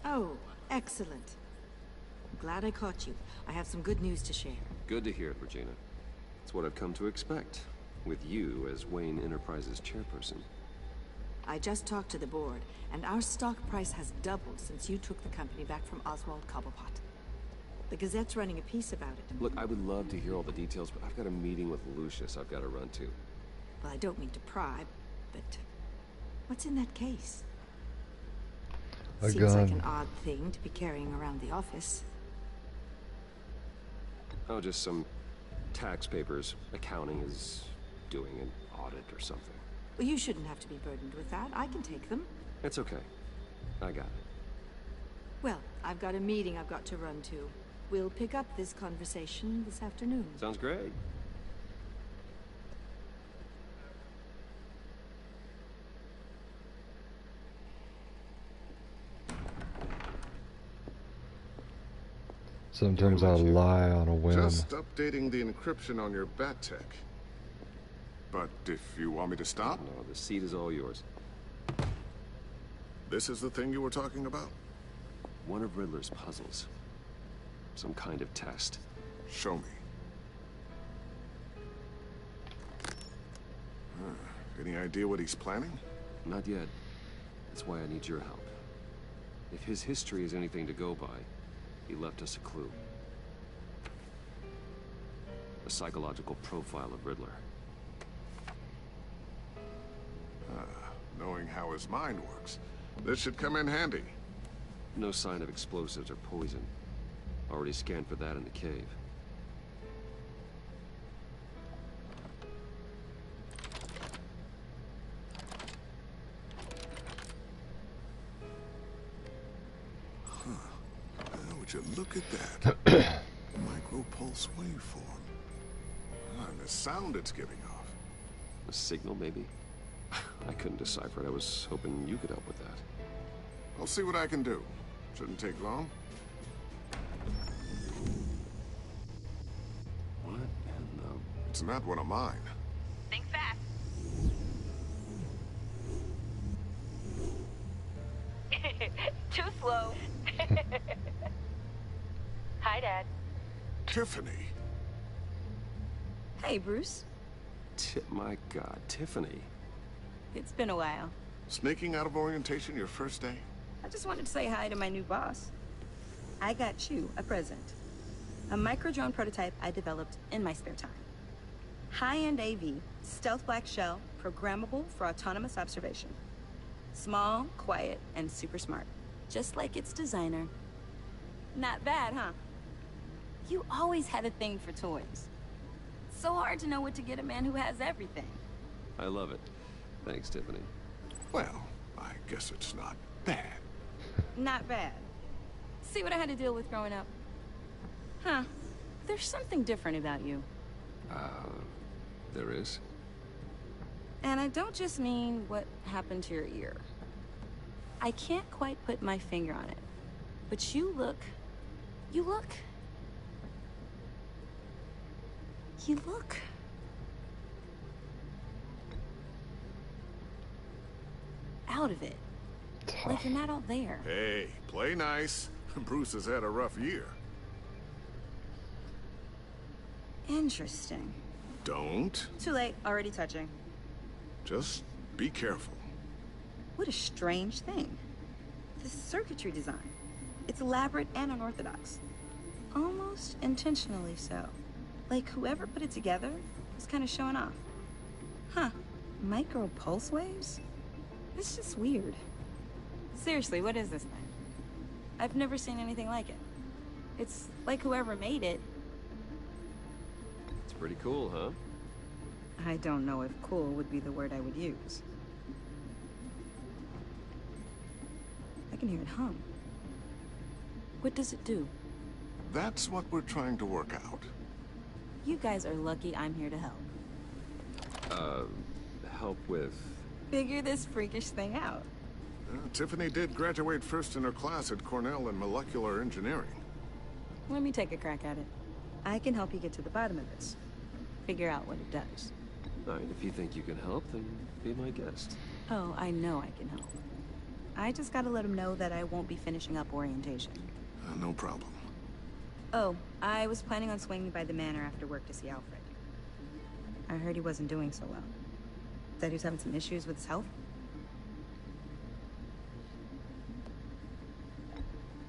Oh, excellent. I'm glad I caught you. I have some good news to share.
Good to hear it, Regina. It's what I've come to expect, with you as Wayne Enterprises chairperson.
I just talked to the board, and our stock price has doubled since you took the company back from Oswald Cobblepot. The Gazette's running a piece about it.
Look, I would love to hear all the details, but I've got a meeting with Lucius I've got to run to.
Well, I don't mean to pry, but what's in that case?
A
Seems like
gun.
an odd thing to be carrying around the office.
Oh, just some tax papers. Accounting is doing an audit or something.
Well, you shouldn't have to be burdened with that. I can take them.
It's okay. I got it.
Well, I've got a meeting I've got to run to. We'll pick up this conversation this afternoon.
Sounds great.
Sometimes I lie on a whim.
Just updating the encryption on your bat tech. But if you want me to stop?
No, the seat is all yours.
This is the thing you were talking about?
One of Riddler's puzzles. Some kind of test.
Show me. Any idea what he's planning?
Not yet. That's why I need your help. If his history is anything to go by, he left us a clue. A psychological profile of Riddler.
Knowing how his mind works, this should come in handy.
No sign of explosives or poison. Already scanned for that in the cave.
Would you look at that? Micro-pulse waveform. And the sound it's giving off.
A signal, maybe? I couldn't decipher it. I was hoping you could help with that.
I'll see what I can do. Shouldn't take long.
What in the...
It's not one of mine.
Think fast. Too slow. Hi, Dad.
Tiffany.
Hey, Bruce.
My God, Tiffany.
It's been a while.
Sneaking out of orientation your first day?
I just wanted to say hi to my new boss. I got you a present. A micro-drone prototype I developed in my spare time. High-end AV, stealth black shell, programmable for autonomous observation. Small, quiet, and super smart. Just like its designer. Not bad, huh? You always had a thing for toys. So hard to know what to get a man who has everything.
I love it. Thanks, Tiffany.
Well, I guess it's not bad.
Not bad. See what I had to deal with growing up? Huh. There's something different about you.
There is?
And I don't just mean what happened to your ear. I can't quite put my finger on it. But you look... out of it. Like you're not all there.
Hey, play nice. Bruce has had a rough year.
Interesting.
Don't.
Too late, already touching.
Just be careful.
What a strange thing. The circuitry design. It's elaborate and unorthodox. Almost intentionally so. Like whoever put it together was kind of showing off. Huh. Micro pulse waves? It's just weird. Seriously, what is this thing? I've never seen anything like it. It's like whoever made it.
It's pretty cool, huh?
I don't know if cool would be the word I would use. I can hear it hum. What does it do?
That's what we're trying to work out.
You guys are lucky I'm here to help.
Help with...
Figure this freakish thing out.
Tiffany did graduate first in her class at Cornell in molecular engineering.
Let me take a crack at it. I can help you get to the bottom of this. Figure out what it does.
Alright, if you think you can help, then be my guest.
Oh, I know I can help. I just gotta let him know that I won't be finishing up orientation.
No problem.
Oh, I was planning on swinging by the manor after work to see Alfred. I heard he wasn't doing so well. Said he was having some issues with his health.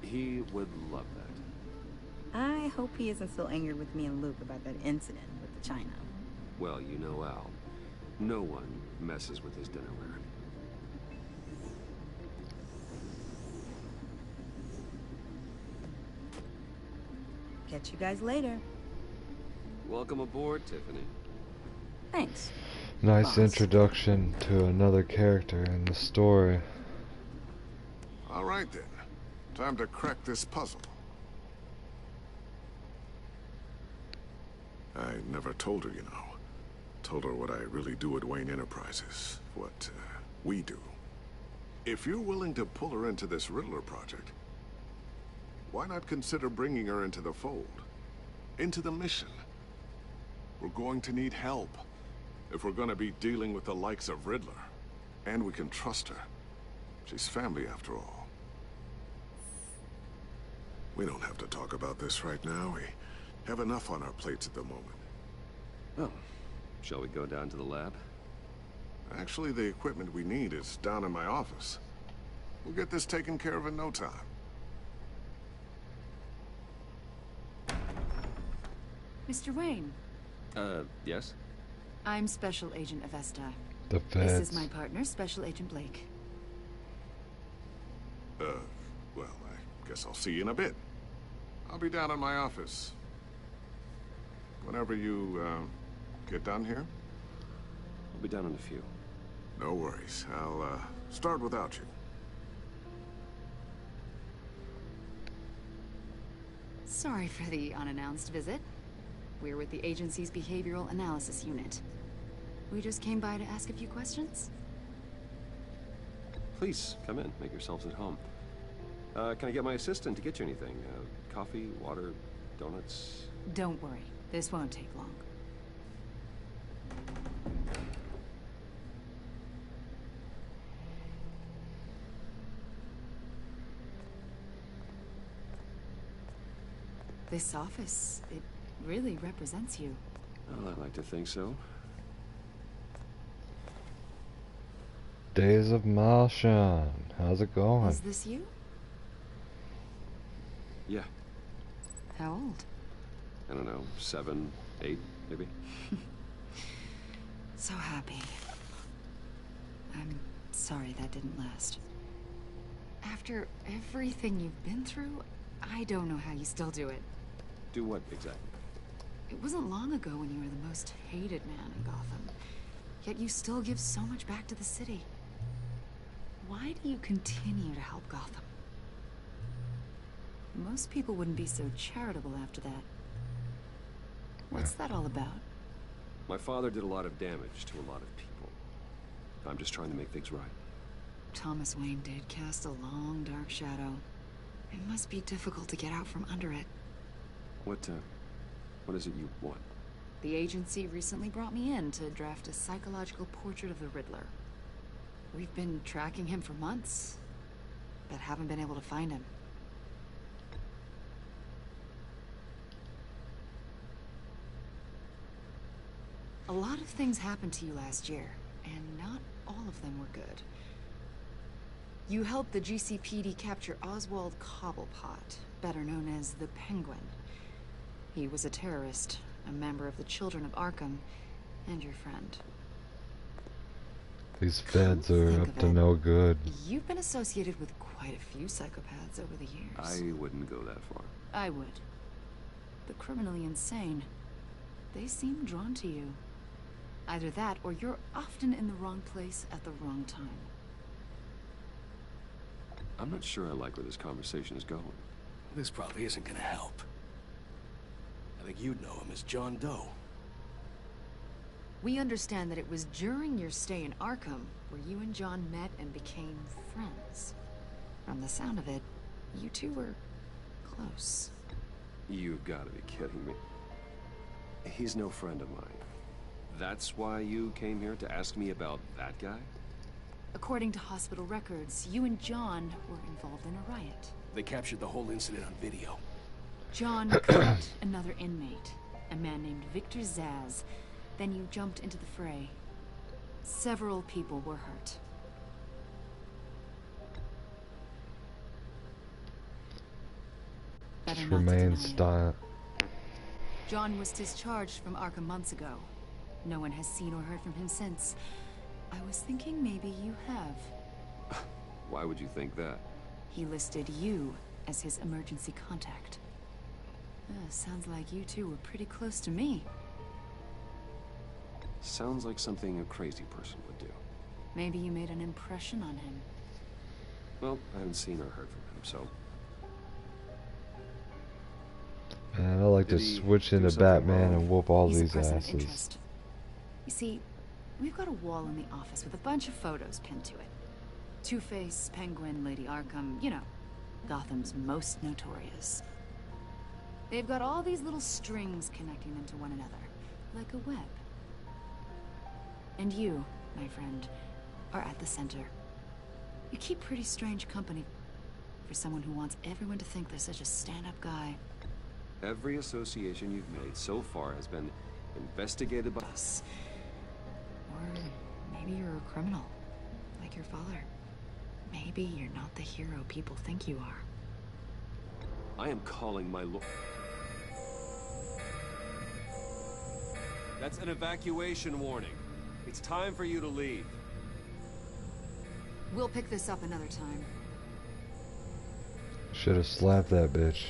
He would love that.
I hope he isn't still angered with me and Luke about that incident with the china.
Well, you know Al. No one messes with his dinnerware.
Catch you guys later.
Welcome aboard, Tiffany.
Thanks.
Nice
boss.
Introduction to another character in the story.
All right then. Time to crack this puzzle. I never told her, you know. Told her what I really do at Wayne Enterprises. What we do. If you're willing to pull her into this Riddler project, why not consider bringing her into the fold? Into the mission? We're going to need help if we're going to be dealing with the likes of Riddler. And we can trust her. She's family after all. We don't have to talk about this right now. We have enough on our plates at the moment.
Oh, shall we go down to the lab?
Actually, the equipment we need is down in my office. We'll get this taken care of in no time.
Mr. Wayne.
Yes?
I'm Special Agent Avesta.
The
This
feds.
is my partner, Special Agent Blake.
Well, I guess I'll see you in a bit. I'll be down in my office. Whenever you, get done here?
I'll be down in a few.
No worries. I'll, start without you.
Sorry for the unannounced visit. We're with the agency's Behavioral Analysis Unit. We just came by to ask a few questions.
Please, come in. Make yourselves at home. Can I get my assistant to get you anything? Coffee, water, donuts?
Don't worry, this won't take long. This office, it really represents you.
Well, I like to think so.
Days of Martian. How's it going?
Is this you?
Yeah.
How old?
I don't know, 7, 8, maybe?
So happy. I'm sorry that didn't last. After everything you've been through, I don't know how you still do it.
Do what, exactly?
It wasn't long ago when you were the most hated man in Gotham. Yet you still give so much back to the city. Why do you continue to help Gotham? Most people wouldn't be so charitable after that. What's that all about?
My father did a lot of damage to a lot of people. I'm just trying to make things right.
Thomas Wayne did cast a long, dark shadow. It must be difficult to get out from under it.
What is it you want?
The agency recently brought me in to draft a psychological portrait of the Riddler. We've been tracking him for months, but haven't been able to find him. A lot of things happened to you last year, and not all of them were good. You helped the GCPD capture Oswald Cobblepot, better known as the Penguin. He was a terrorist, a member of the Children of Arkham, and your friend.
These feds are up to no good.
You've been associated with quite a few psychopaths over the years.
I wouldn't go that far.
I would. The criminally insane. They seem drawn to you. Either that, or you're often in the wrong place at the wrong time.
I'm not sure I like where this conversation is going.
This probably isn't gonna help. I think you'd know him as John Doe.
We understand that it was during your stay in Arkham where you and John met and became friends. From the sound of it, you two were close.
You've got to be kidding me. He's no friend of mine. That's why you came here to ask me about that guy?
According to hospital records, you and John were involved in a riot.
They captured the whole incident on video.
John cut another inmate, a man named Victor Zaz. Then you jumped into the fray. Several people were hurt. Better not to
Remain
deny it.
style.
John was discharged from Arkham months ago. No one has seen or heard from him since. I was thinking maybe you have.
Why would you think that?
He listed you as his emergency contact. Sounds like you two were pretty close to me.
Sounds like something a crazy person would do.
Maybe you made an impression on him.
Well, I haven't seen or heard from him, so...
Man, I like to switch into Batman and whoop all
He's a
these
person of
asses.
interest. You see, we've got a wall in the office with a bunch of photos pinned to it. Two-Face, Penguin, Lady Arkham, you know, Gotham's most notorious. They've got all these little strings connecting them to one another, like a web. And you, my friend, are at the center. You keep pretty strange company for someone who wants everyone to think they're such a stand-up guy.
Every association you've made so far has been investigated by us.
Or maybe you're a criminal, like your father. Maybe you're not the hero people think you are.
I am calling my lord. That's an evacuation warning. It's time for you to leave.
We'll pick this up another time.
Should have slapped that bitch.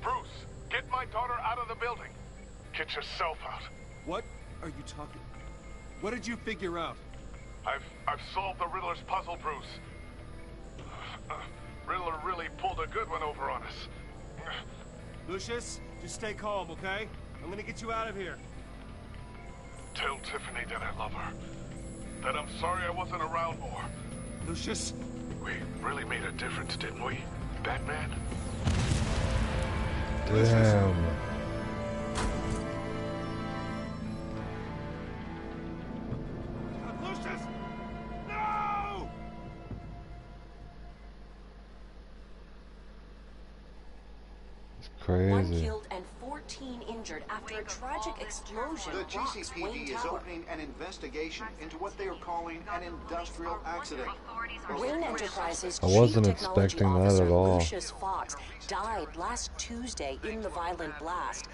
Bruce, get my daughter out of the building. Get yourself out.
What are you talking? What did you figure out?
I've solved the Riddler's puzzle, Bruce. Riddler really pulled a good one over on us.
Lucius, just stay calm, okay? I'm gonna get you out of here.
Tell Tiffany that I love her. That I'm sorry I wasn't around more.
Lucius?
We really made a difference, didn't we, Batman?
Damn.
Lucius! No!
It's crazy.
1 killed and 14 injured after a tragic explosion
The
rocks Wayne
GCPD is
Tower.
opening an investigation into what they are calling an industrial accident.
Wayne Enterprises
I wasn't
Chief Technology
expecting that
Officer
at all.
Lucius Fox died last Tuesday in the violent blast.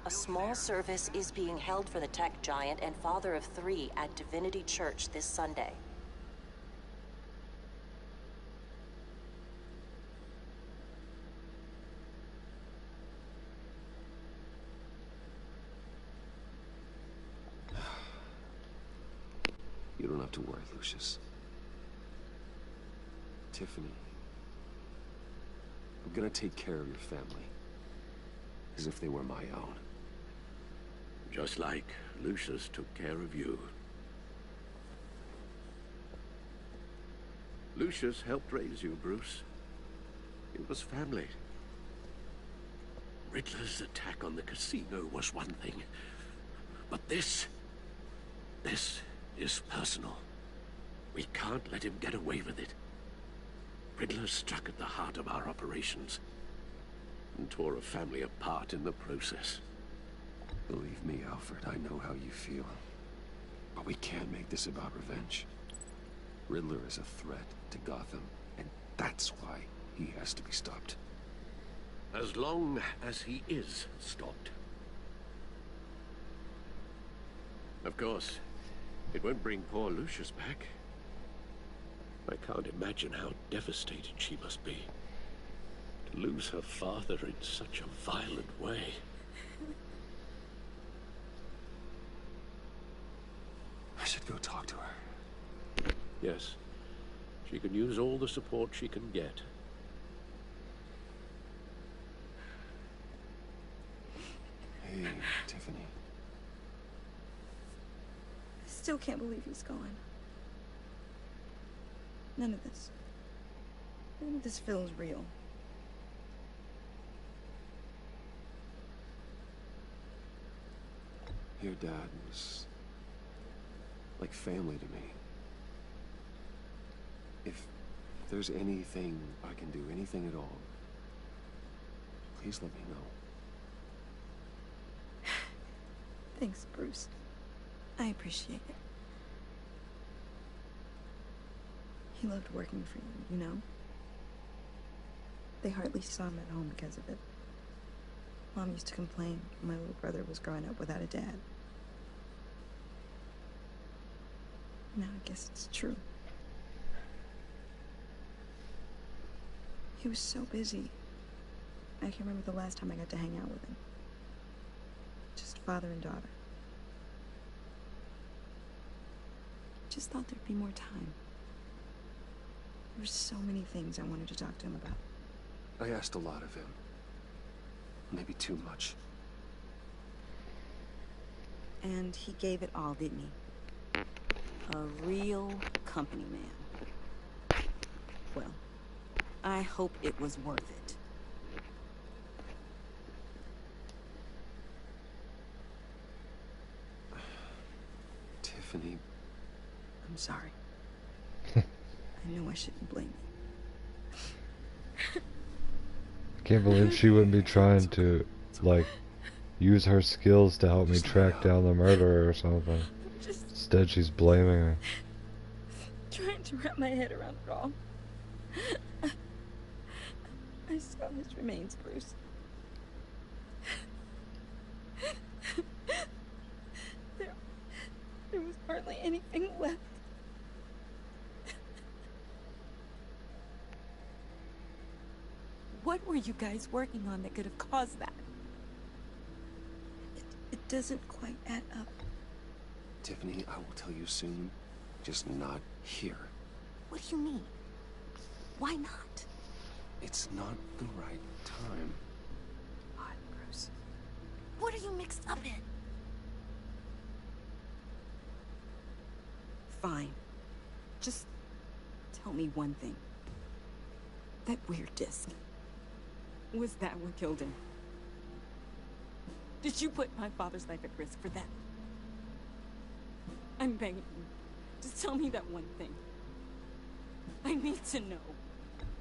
A small service is being held for the tech giant and father of 3 at Divinity Church this Sunday.
You don't have to worry, Lucius. Tiffany, I'm gonna take care of your family. As if they were my own.
Just like Lucius took care of you. Lucius helped raise you, Bruce. It was family. Riddler's attack on the casino was one thing. But this is personal. We can't let him get away with it. Riddler struck at the heart of our operations and tore a family apart in the process.
Believe me, Alfred, I know how you feel. But we can't make this about revenge. Riddler is a threat to Gotham, and that's why he has to be stopped.
As long as he is stopped. Of course, it won't bring poor Lucius back. I can't imagine how devastated she must be. To lose her father in such a violent way.
I should go talk to her.
Yes, she can use all the support she can get.
Hey, Tiffany.
I still can't believe he's gone. None of this feels real.
Your dad was like family to me. If there's anything I can do, anything at all, please let me know.
Thanks, Bruce. I appreciate it. He loved working for you, you know? They hardly saw him at home because of it. Mom used to complain my little brother was growing up without a dad. Now I guess it's true. He was so busy. I can't remember the last time I got to hang out with him. Just father and daughter. Just thought there'd be more time. There's so many things I wanted to talk to him about.
I asked a lot of him. Maybe too much.
And he gave it all, didn't he? A real company man. Well, I hope it was worth it.
Tiffany.
I'm sorry. I know I shouldn't blame you.
I can't believe she wouldn't be trying to, like, use her skills to help me track down the murderer or something. Instead, she's blaming me.
Trying to wrap my head around it all. I saw his remains, Bruce. There was hardly anything left. What were you guys working on that could have caused that? It doesn't quite add up.
Tiffany, I will tell you soon. Just not here.
What do you mean? Why not?
It's not the right time.
God, Bruce. What are you mixed up in? Fine. Just tell me one thing. That weird disc. Was that what killed him? Did you put my father's life at risk for that? I'm begging you. Just tell me that one thing. I need to know.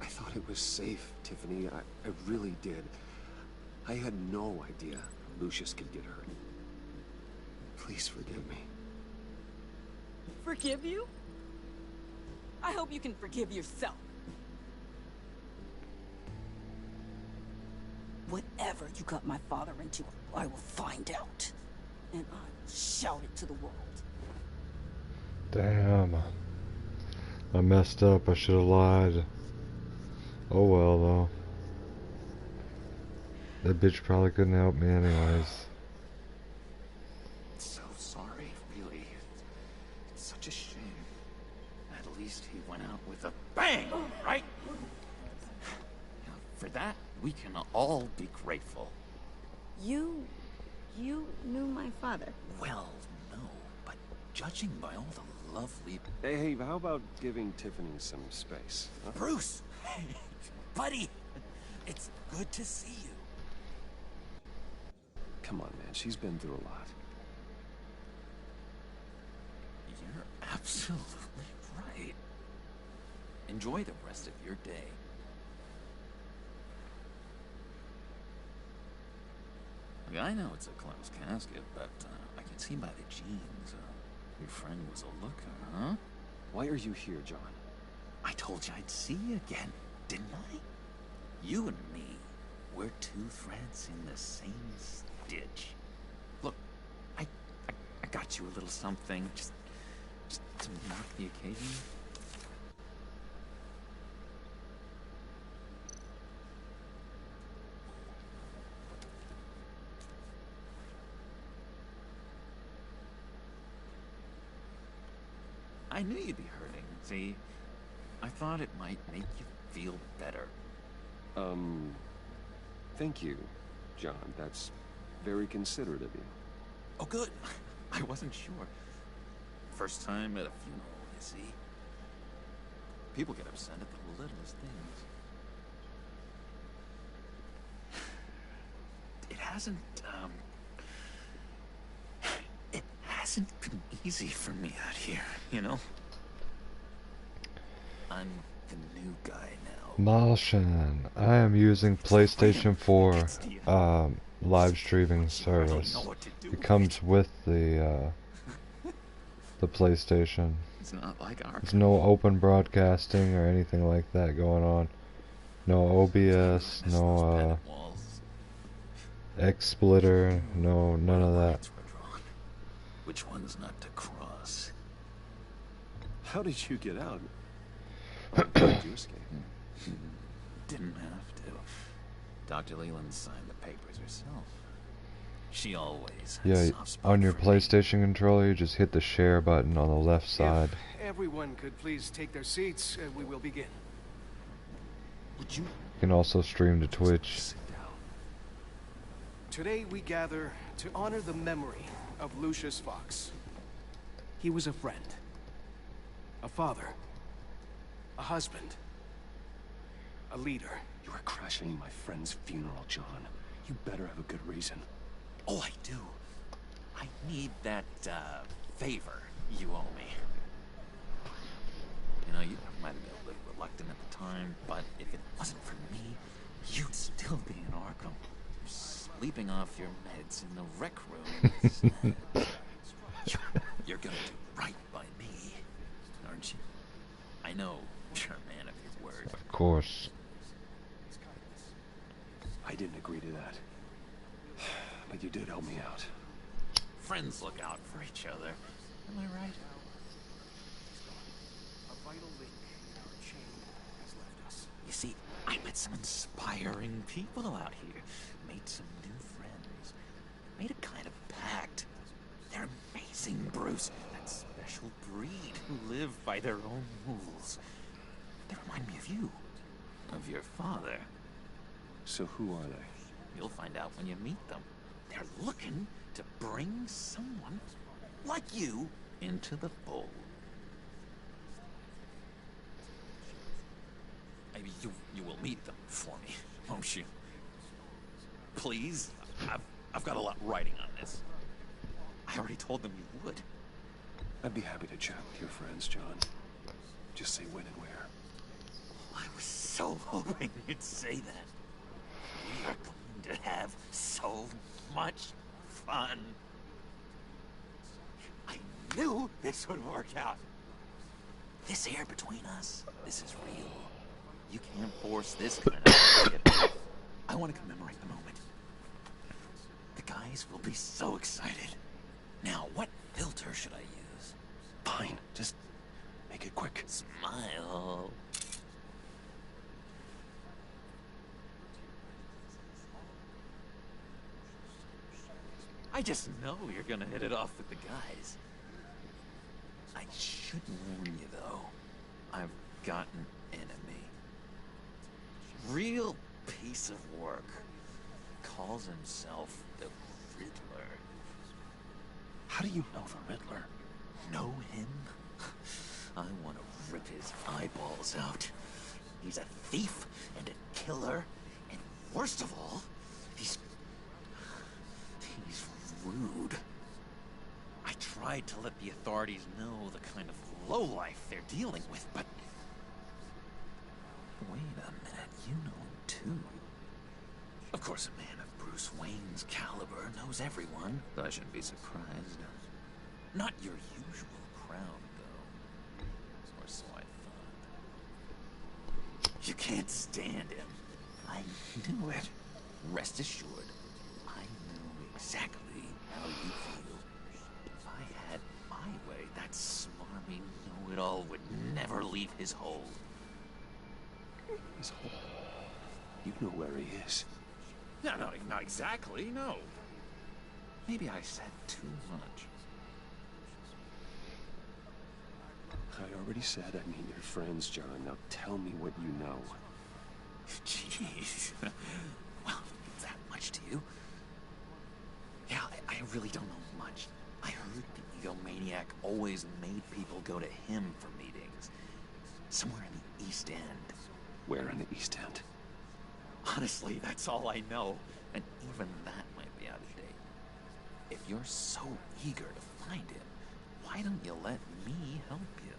I thought it was safe, Tiffany. I really did. I had no idea Lucius could get hurt. Please forgive me.
Forgive you? I hope you can forgive yourself. Whatever you got my father into, I will find out. And I will shout it to the world.
Damn. I messed up. I should have lied. Oh well, though. That bitch probably couldn't help me anyways.
So sorry, really. It's such a shame. At least he went out with a bang, right? Now, for that, we can all be grateful.
You knew my father.
Well, no, but judging by all the lovely...
Hey, how about giving Tiffany some space? Huh?
Bruce! Hey, buddy! It's good to see you.
Come on, man. She's been through a lot.
You're absolutely right. Enjoy the rest of your day. I know it's a closed casket, but I can see by the jeans. Your friend was a looker, huh?
Why are you here, John?
I told you I'd see you again, didn't I? You and me, we're two threads in the same stitch. Look, I got you a little something, just to mark the occasion. I knew you'd be hurting. See, I thought it might make you feel better.
Thank you, John. That's very considerate of you.
Oh, good. I wasn't sure. First time at a funeral, you see. People get upset at the littlest things. It hasn't been easy for me out here, you know? I'm the new guy now.
Malshan, I am using PlayStation 4 live streaming service. It comes with the PlayStation.
It's not like our...
There's no open broadcasting or anything like that going on. No OBS, no XSplitter, no none of that.
Which one's not to cross?
How did you get out? How did you escape?
Didn't have to. Dr. Leland signed the papers herself. She always has
Yeah,
a soft spot
on your
for me.
PlayStation controller, you just hit the share button on the left side.
If everyone could please take their seats, we will begin.
Would you?
You can also stream to Twitch.
Today we gather to honor the memory of Lucius Fox. He was a friend, a father, a husband, a leader.
You are crashing my friend's funeral, John. You better have a good reason.
Oh, I do. I need that, favor you owe me. You know, you might have been a little reluctant at the time, but if it wasn't for me, you'd still be in Arkham. Sleeping off your meds in the rec room. You're gonna do right by me, aren't you? I know you're a man of your word.
Of course.
I didn't agree to that. But you did help me out.
Friends look out for each other. Am I right?
A vital link in our chain has left us.
You see, I met some inspiring people out here. Made some new friends. Made a kind of pact. They're amazing, Bruce. That special breed who live by their own rules. They remind me of you. Of your father.
So who are they?
You'll find out when you meet them. They're looking to bring someone like you into the fold. Maybe you will meet them for me, won't you? Please? I've got a lot writing on this. I already told them you would.
I'd be happy to chat with your friends, John. Just say when and where.
I was so hoping you'd say that. We are going to have so much fun. I knew this would work out. This air between us, this is real. You can't force this kind of shit. I want to commemorate the moment. The guys will be so excited. Now, what filter should I use?
Fine, just make it quick.
Smile. I just know you're gonna hit it off with the guys. I should warn you, though. I've got an enemy. Real piece of work. Calls himself the Riddler.
How do you know the Riddler?
Know him? I want to rip his eyeballs out. He's a thief and a killer, and worst of all, he's rude. I tried to let the authorities know the kind of lowlife they're dealing with, but... Wait a minute, you know him too. Of course, a man of Bruce Wayne's caliber knows everyone, but I shouldn't be surprised. Not your usual crowd, though. Or so I thought. You can't stand him. I knew it. Rest assured, I know exactly how you feel. If I had my way, that smarmy know-it-all would never leave his hole.
His hole? You know where he is.
No, not exactly, no. Maybe I said too much.
I already said I meet your friends, John. Now tell me what you know.
Jeez. Well, that much to you? Yeah, I really don't know much. I heard the egomaniac always made people go to him for meetings. Somewhere in the East End.
Where in the East End?
Honestly, that's all I know. And even that might be out of date. If you're so eager to find him, why don't you let me help you?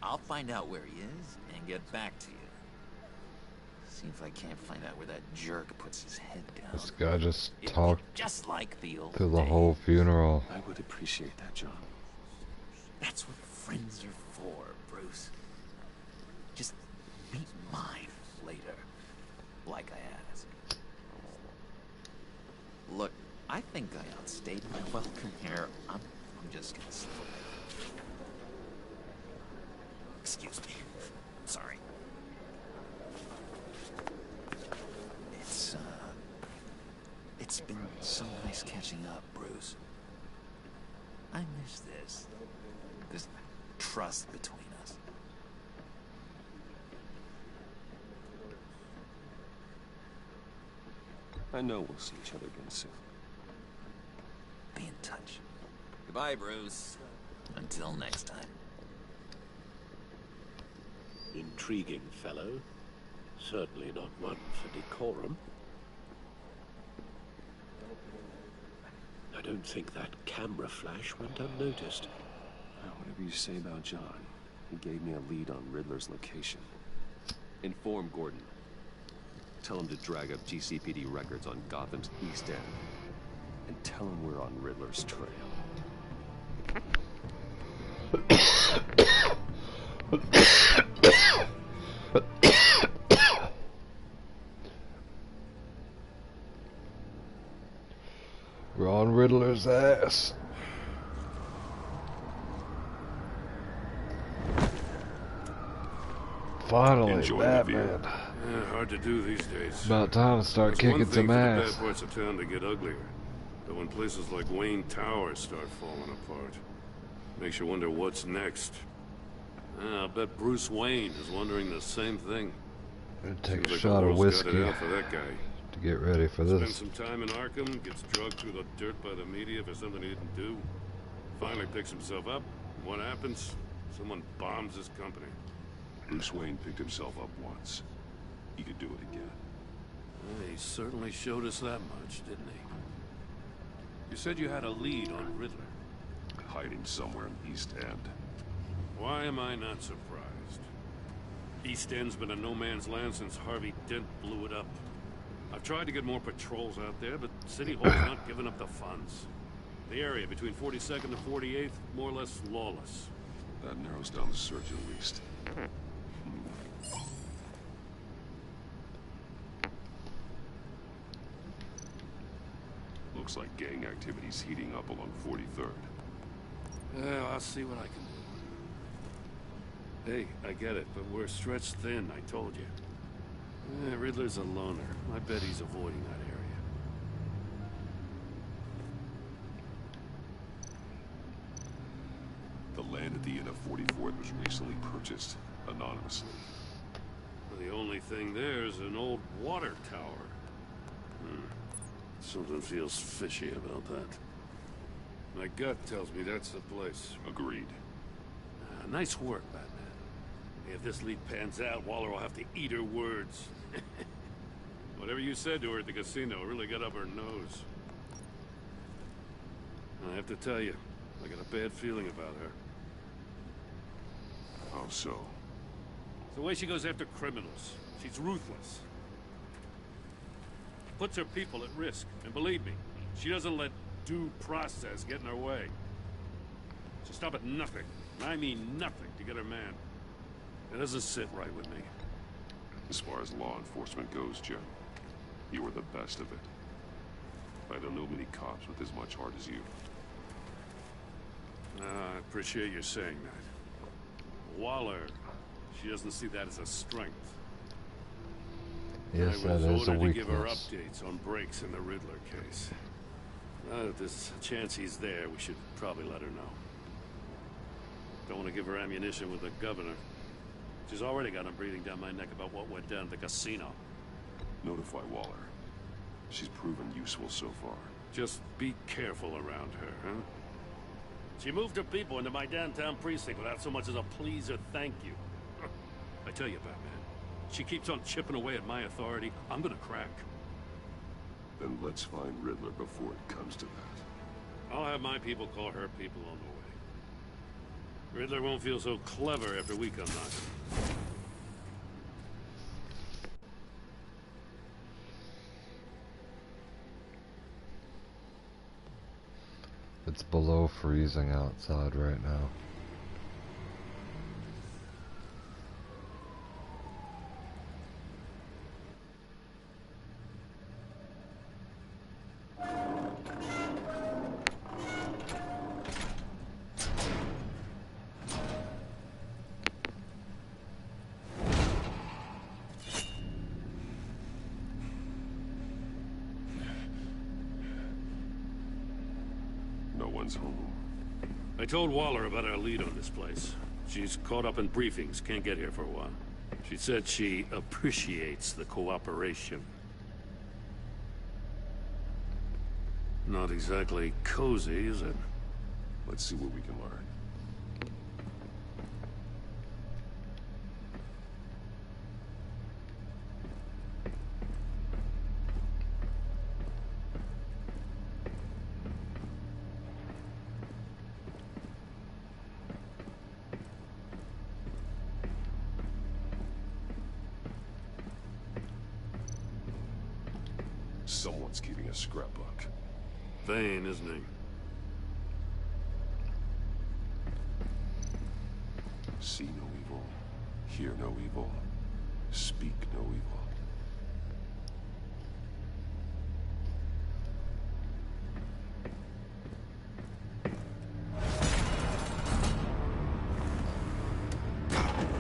I'll find out where he is and get back to you. See if I can't find out where that jerk puts his head down.
This guy just talked
just like the old
through the
days.
whole funeral.
I would appreciate that, John.
That's what friends are for, Bruce. Just meet mine later, like I asked. Look, I think I outstayed my welcome here. I'm just gonna slip away. Excuse me. Sorry. It's been so nice nice catching up, Bruce. I miss this. This trust between us.
I know we'll see each other again soon.
Be in touch.
Goodbye, Bruce.
Until next time.
Intriguing fellow. Certainly not one for decorum. I don't think that camera flash went unnoticed.
Whatever you say about John, he gave me a lead on Riddler's location. Inform Gordon. Tell him to drag up GCPD records on Gotham's East End. And tell him we're on Riddler's trail.
We're on Riddler's ass. Finally, Batman.
Yeah, hard to do these days.
About time to start kicking some ass.
It's one thing for the bad parts of town to get uglier, but when places like Wayne Tower start falling apart, makes you wonder what's next. I'll bet Bruce Wayne is wondering the same thing.
Gonna take
Seems
a shot of whiskey
got it out for that guy.
to get ready for this.
Spends some time in Arkham, gets drugged through the dirt by the media for something he didn't do. Finally picks himself up. What happens? Someone bombs his company.
Bruce Wayne picked himself up once. He could do it again.
Well, he certainly showed us that much, didn't he? You said you had a lead on Riddler.
Hiding somewhere in East End.
Why am I not surprised? East End's been a no-man's land since Harvey Dent blew it up. I've tried to get more patrols out there, but City Hall's not giving up the funds. The area between 42nd and 48th, more or less lawless.
That narrows down the search at least. Looks like gang activity's heating up along 43rd.
Well, I'll see what I can do. Hey, I get it, but we're stretched thin, I told you. Riddler's a loner. I bet he's avoiding that area.
The land at the end of 44th was recently purchased, anonymously.
The only thing there is an old water tower. Something feels fishy about that. My gut tells me that's the place.
Agreed.
Nice work, Batman. If this lead pans out, Waller will have to eat her words. Whatever you said to her at the casino really got up her nose. I have to tell you, I got a bad feeling about her.
How so?
It's the way she goes after criminals. She's ruthless. Puts her people at risk. And believe me, she doesn't let due process get in her way. She'll stop at nothing, and I mean nothing, to get her man. It doesn't sit right with me.
As far as law enforcement goes, Jim, you were the best of it. I don't know many cops with as much heart as you.
I appreciate you saying that. Waller, she doesn't see that as a strength.
Yes,
I was
that is a
ordered to give her
weakness.
updates on breaks in the Riddler case. If there's a chance he's there, we should probably let her know. Don't want to give her ammunition with the governor. She's already got him breathing down my neck about what went down at the casino.
Notify Waller. She's proven useful so far.
Just be careful around her, huh? She moved her people into my downtown precinct without so much as a please or thank you. I tell you, Batman, she keeps on chipping away at my authority, I'm gonna crack.
Then let's find Riddler before it comes to that.
I'll have my people call her people on the way. Riddler won't feel so clever after we come knocking.
It's below freezing outside right now.
everyone's home.
I told Waller about our lead on this place. She's caught up in briefings, can't get here for a while. She said she appreciates the cooperation. Not exactly cozy, is it?
Let's see what we can learn. Someone's keeping a scrapbook.
Vain, isn't he?
See no evil, hear no evil, speak no evil.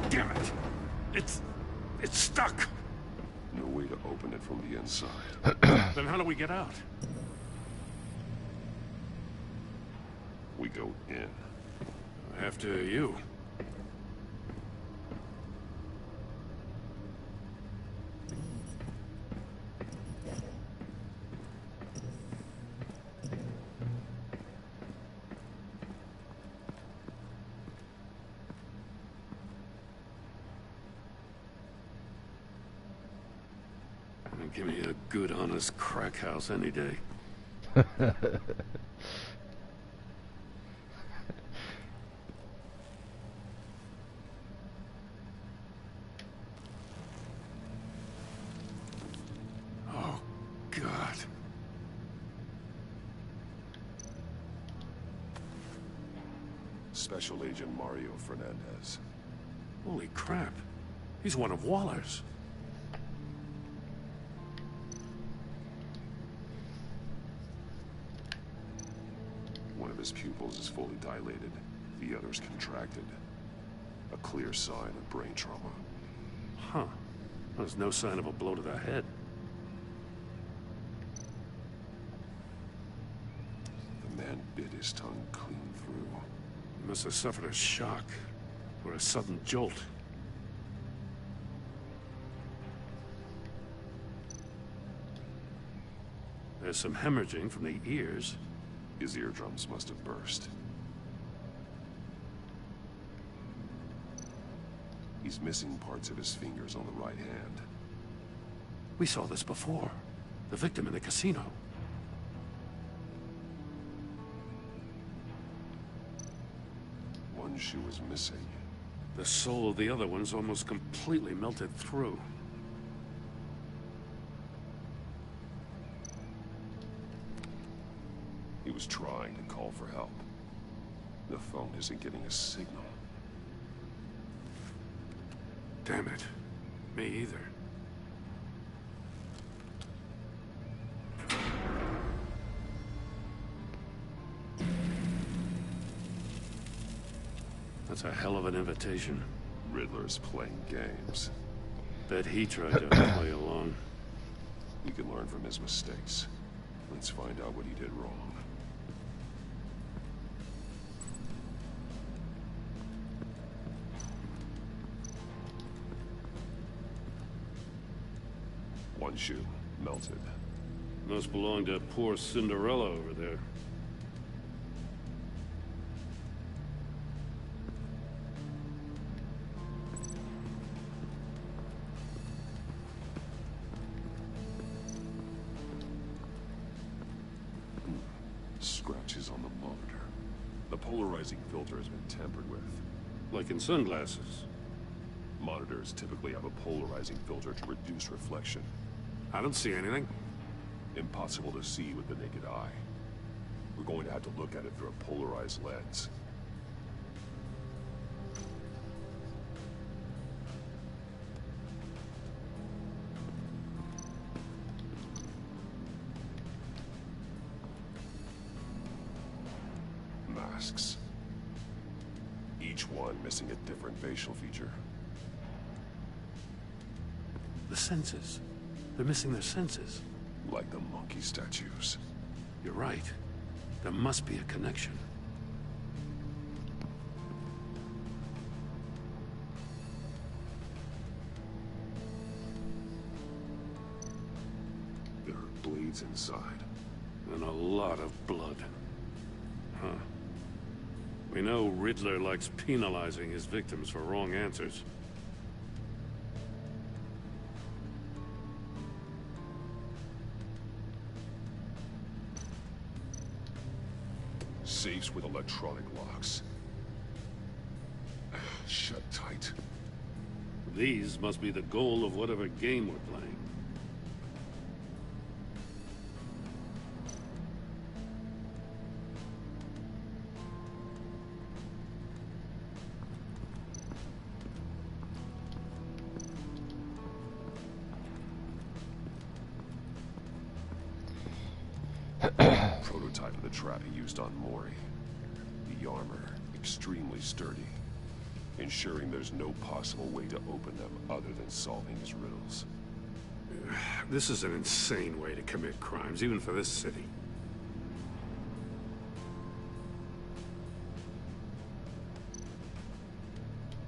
Damn it! It's stuck!
No way to open it from the inside.
Then how do we get out?
We go in.
After you. Give me a good, honest crack house any day. Oh, God.
Special Agent Mario Fernandez.
Holy crap. He's one of Waller's.
One of his pupils is fully dilated, the other's contracted. A clear sign of brain trauma.
Huh. There's no sign of a blow to the head.
The man bit his tongue clean through.
He must have suffered a shock, or a sudden jolt. There's some hemorrhaging from the ears.
His eardrums must have burst. He's missing parts of his fingers on the right hand.
We saw this before. The victim in the casino.
One shoe is missing.
The sole of the other one's almost completely melted through.
He was trying to call for help. The phone isn't getting a signal.
Damn it. Me either. That's a hell of an invitation.
Riddler's playing games.
Bet he tried to play along.
We can learn from his mistakes. Let's find out what he did wrong. One shoe, melted.
Must belong to poor Cinderella over there.
Scratches on the monitor. The polarizing filter has been tampered with.
Like in sunglasses.
Monitors typically have a polarizing filter to reduce reflection.
I don't see anything.
Impossible to see with the naked eye. We're going to have to look at it through a polarized lens. Masks. Each one missing a different facial feature.
The senses. They're missing their senses.
Like the monkey statues.
You're right. There must be a connection.
There are blades inside.
And a lot of blood. Huh. We know Riddler likes penalizing his victims for wrong answers.
Safes with electronic locks. Shut tight.
These must be the goal of whatever game we're playing.
Prototype of the trap he used on Mori. The armor, extremely sturdy, ensuring there's no possible way to open them other than solving his riddles.
This is an insane way to commit crimes, even for this city.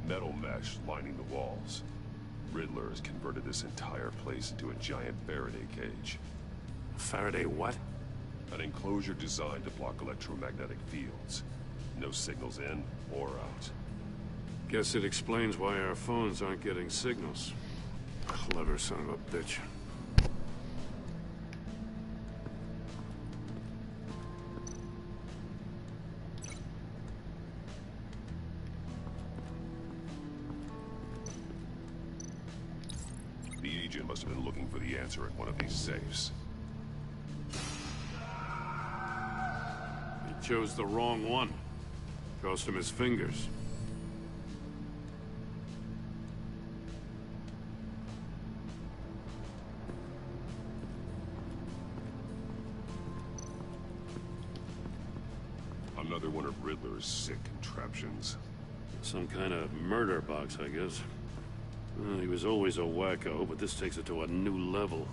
Metal mesh lining the walls. Riddler has converted this entire place into a giant Faraday cage.
Faraday what?
An enclosure designed to block electromagnetic fields. No signals in or out.
Guess it explains why our phones aren't getting signals. Clever son of a bitch.
The agent must have been looking for the answer at one of these safes.
He chose the wrong one. Cost him his fingers.
Another one of Riddler's sick contraptions.
Some kind of murder box, I guess. Well, he was always a wacko, but this takes it to a new level.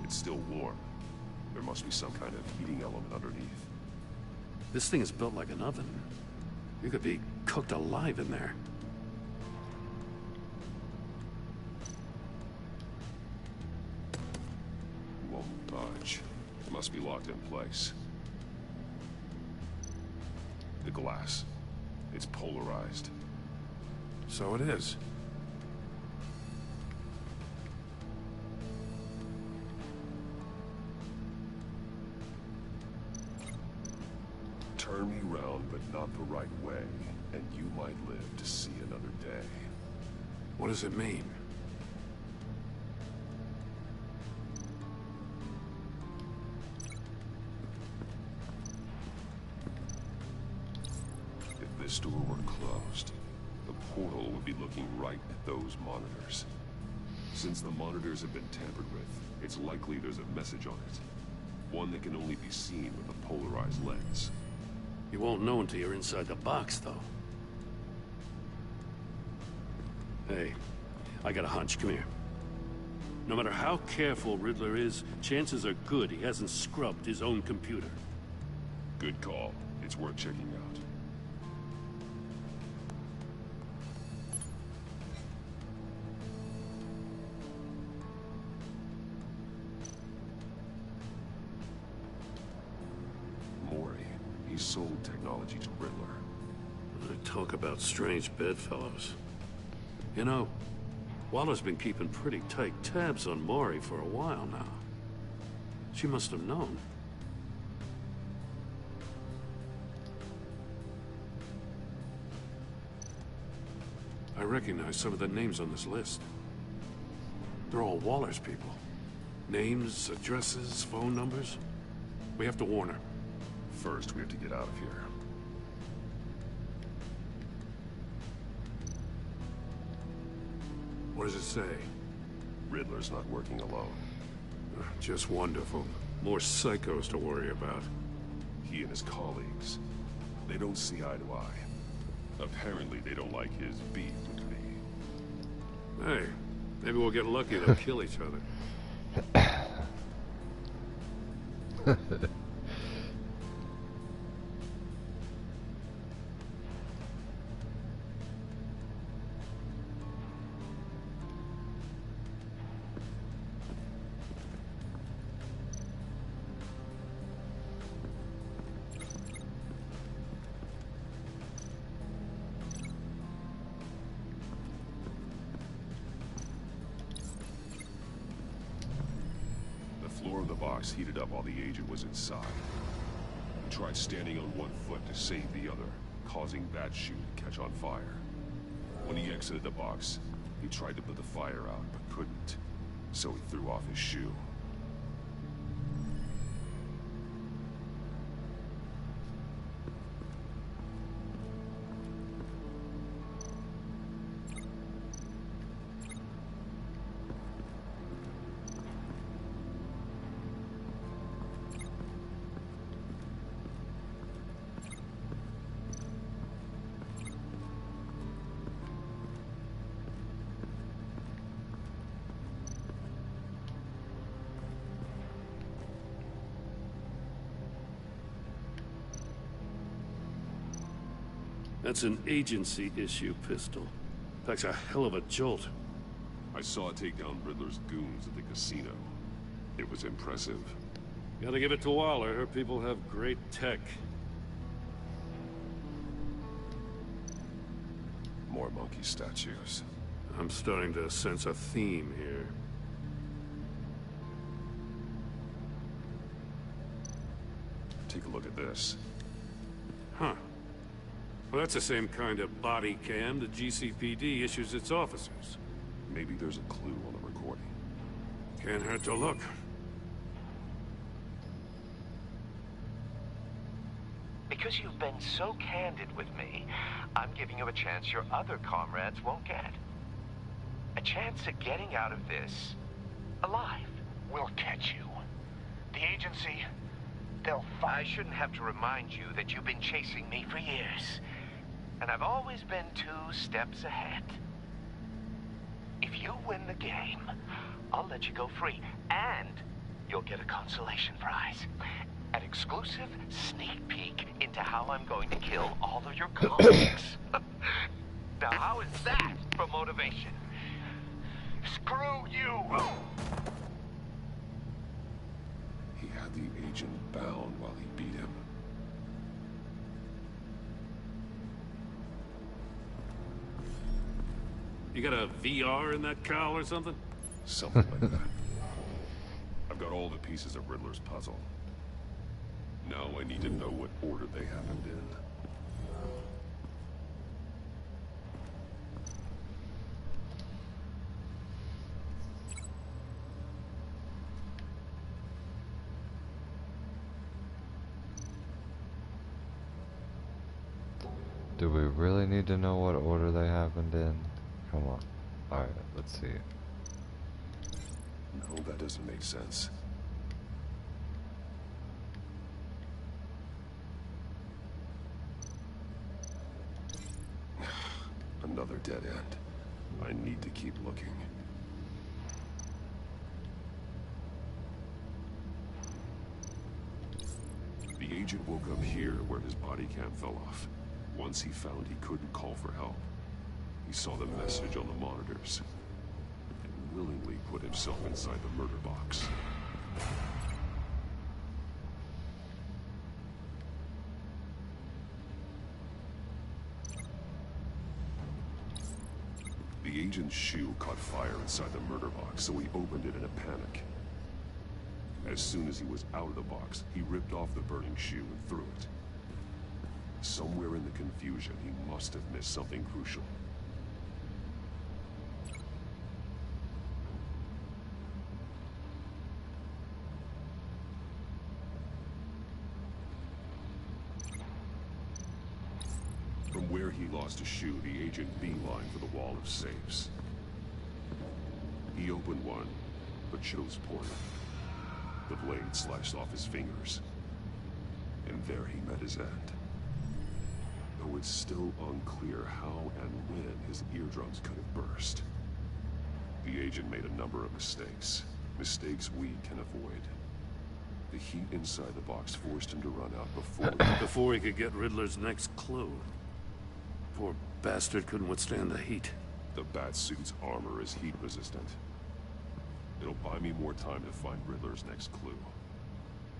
It's still warm. There must be some kind of heating element underneath.
This thing is built like an oven. You could be cooked alive in there.
Won't budge. It must be locked in place. The glass. It's polarized.
So it is.
Turn me round, but not the right way, and you might live to see another day.
What does it mean?
If this door were closed, the portal would be looking right at those monitors. Since the monitors have been tampered with, it's likely there's a message on it. One that can only be seen with a polarized lens.
You won't know until you're inside the box, though. Hey, I got a hunch. Come here. No matter how careful Riddler is, chances are good he hasn't scrubbed his own computer.
Good call. It's worth checking out. Mori, he sold technology to Riddler.
Talk about strange bedfellows. You know, Waller's been keeping pretty tight tabs on Mori for a while now. She must have known. I recognize some of the names on this list. They're all Waller's people. Names, addresses, phone numbers. We have to warn her.
First, we have to get out of here.
What does it say?
Riddler's not working alone.
Just wonderful. More psychos to worry about.
He and his colleagues, they don't see eye to eye. Apparently, they don't like his beef with me.
Hey, Maybe we'll get lucky. They'll kill each other.
The floor of the box heated up while the agent was inside. He tried standing on one foot to save the other, causing that shoe to catch on fire. When he exited the box, he tried to put the fire out, but couldn't. So he threw off his shoe.
That's an agency issue pistol. Packs a hell of a jolt.
I saw it take down Riddler's goons at the casino. It was impressive.
Gotta give it to Waller. Her people have great tech.
More monkey statues.
I'm starting to sense a theme here.
Take a look at this.
Huh. Well, that's the same kind of body cam the GCPD issues its officers.
Maybe there's a clue on the recording.
Can't hurt to look.
Because you've been so candid with me, I'm giving you a chance your other comrades won't get. A chance at getting out of this alive.
We'll catch you. The agency, they'll find...
I shouldn't have to remind you that you've been chasing me for years. And I've always been 2 steps ahead. If you win the game, I'll let you go free. And you'll get a consolation prize. An exclusive sneak peek into how I'm going to kill all of your colleagues. Now, how is that for motivation? Screw you!
He had the agent bound while he beat him.
You got a VR in that cowl or something?
Something like that. I've got all the pieces of Riddler's puzzle. Now I need to know what order they happened in.
Do we really need to know what order they happened in? Come on. Alright, let's see.
No, that doesn't make sense. Another dead end. I need to keep looking. The agent woke up here where his body cam fell off. Once he found he couldn't call for help, he saw the message on the monitors and willingly put himself inside the murder box. The agent's shoe caught fire inside the murder box, so he opened it in a panic. As soon as he was out of the box, he ripped off the burning shoe and threw it. Somewhere in the confusion, he must have missed something crucial. From where he lost a shoe, the agent beelined for the wall of safes. He opened one, but chose poorly. The blade slashed off his fingers, and there he met his end. Though it's still unclear how and when his eardrums could have burst. The agent made a number of mistakes. Mistakes we can avoid. The heat inside the box forced him to run out
before he could get Riddler's next clue. Poor bastard couldn't withstand the heat.
The Batsuit's armor is heat resistant. It'll buy me more time to find Riddler's next clue.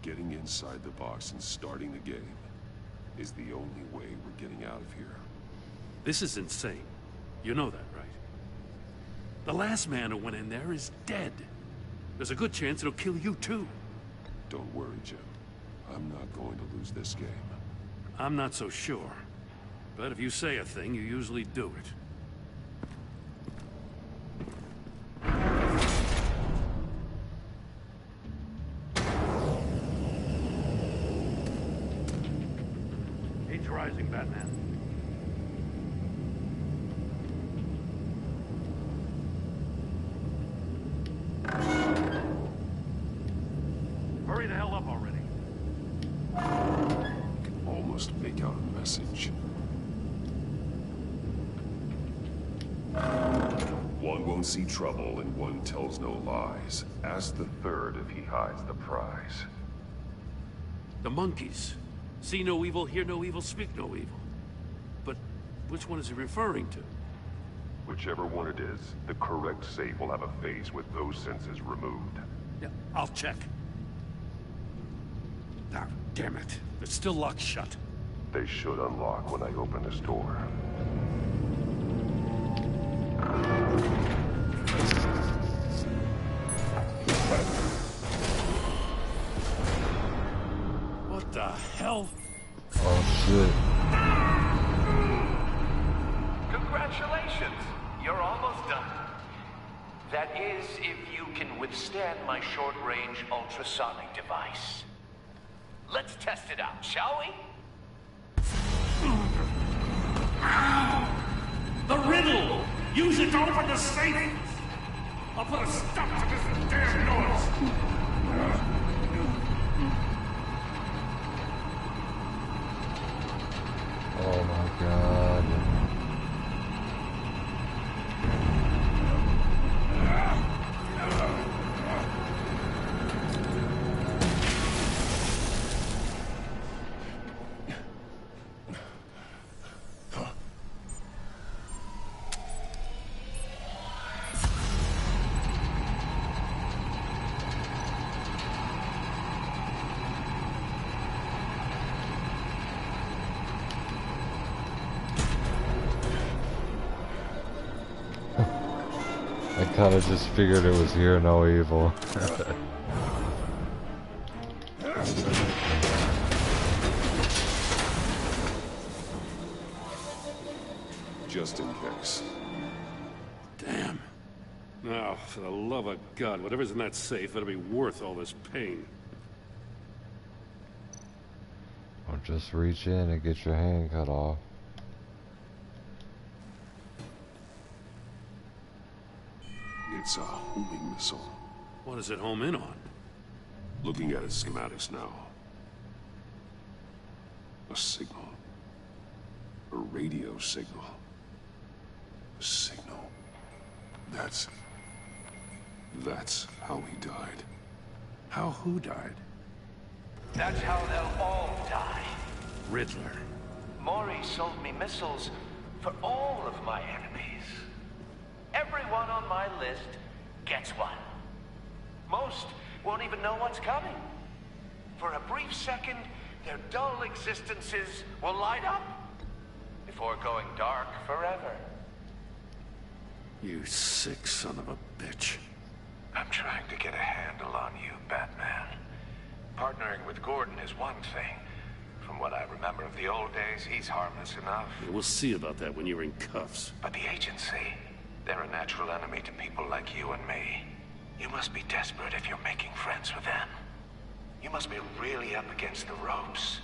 Getting inside the box and starting the game is the only way we're getting out of here.
This is insane. You know that, right? The last man who went in there is dead. There's a good chance it'll kill you too.
Don't worry, Jim. I'm not going to lose this game.
I'm not so sure. But if you say a thing, you usually do it. Heat's rising, Batman. Hurry the hell up already.
I can almost make out a message. One won't see trouble and one tells no lies. Ask the third if he hides the prize.
The monkeys. See no evil, hear no evil, speak no evil. But which one is he referring to?
Whichever one it is, the correct safe will have a phase with those senses removed.
Yeah, I'll check. Ah, damn it. It's still locked shut.
They should unlock when I open this door.
What the hell?
Oh shit.
Congratulations! You're almost done. That is, if you can withstand my short-range ultrasonic device. Let's test it out, shall we?
The riddle! Use it to open the safe! I'll put a stop to this damn noise!
Oh my god. I kinda just figured it was Hear No Evil.
Just in case.
Damn. Now, for the love of God, whatever's in that safe better be worth all this pain.
Or just reach in and get your hand cut off.
It's a homing missile.
What does it home in on?
Looking at its schematics now. A signal. A radio signal. A signal. That's how he died.
How who died?
That's how they'll all die.
Riddler.
Maury sold me missiles for all of my enemies. Everyone on my list gets one. Most won't even know what's coming. For a brief second, their dull existences will light up before going dark forever.
You sick son of a bitch.
I'm trying to get a handle on you, Batman. Partnering with Gordon is one thing. From what I remember of the old days, he's harmless enough.
Yeah, we'll see about that when you're in cuffs.
But the agency, they're a natural enemy to people like you and me. You must be desperate if you're making friends with them. You must be really up against the ropes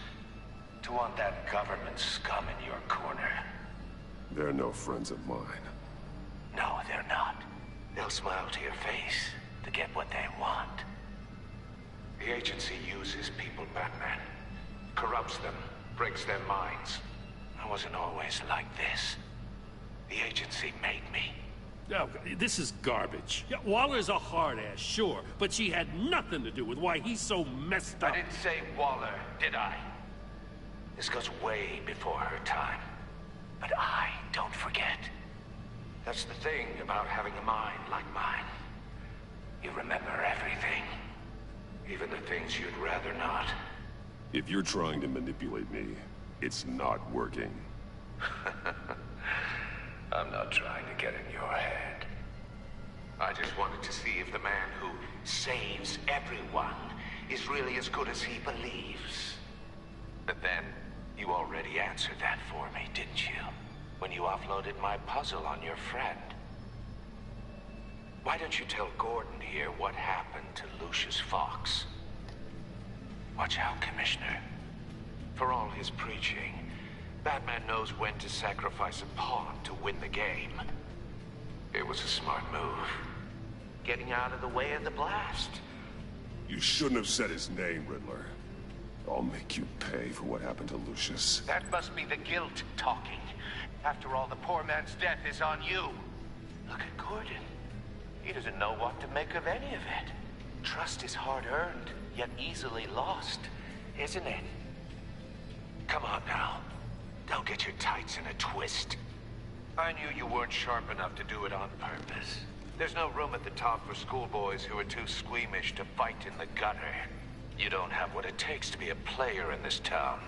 to want that government scum in your corner.
They're no friends of mine.
No, they're not. They'll smile to your face to get what they want. The agency uses people, Batman. Corrupts them, breaks their minds. I wasn't always like this. The agency made me.
Oh, this is garbage. Yeah, Waller's a hard-ass, sure, but she had nothing to do with why he's so messed up.
I didn't say Waller, did I? This goes way before her time. But I don't forget. That's the thing about having a mind like mine. You remember everything. Even the things you'd rather not.
If you're trying to manipulate me, it's not working.
I'm not trying to get in your head. I just wanted to see if the man who saves everyone is really as good as he believes. But then, you already answered that for me, didn't you? When you offloaded my puzzle on your friend. Why don't you tell Gordon here what happened to Lucius Fox? Watch out, Commissioner. For all his preaching, Batman knows when to sacrifice a pawn to win the game. It was a smart move. Getting out of the way of the blast.
You shouldn't have said his name, Riddler. I'll make you pay for what happened to Lucius.
That must be the guilt talking. After all, the poor man's death is on you. Look at Gordon. He doesn't know what to make of any of it. Trust is hard-earned, yet easily lost, isn't it? Come on now. Don't get your tights in a twist. I knew you weren't sharp enough to do it on purpose. There's no room at the top for schoolboys who are too squeamish to fight in the gutter. You don't have what it takes to be a player in this town.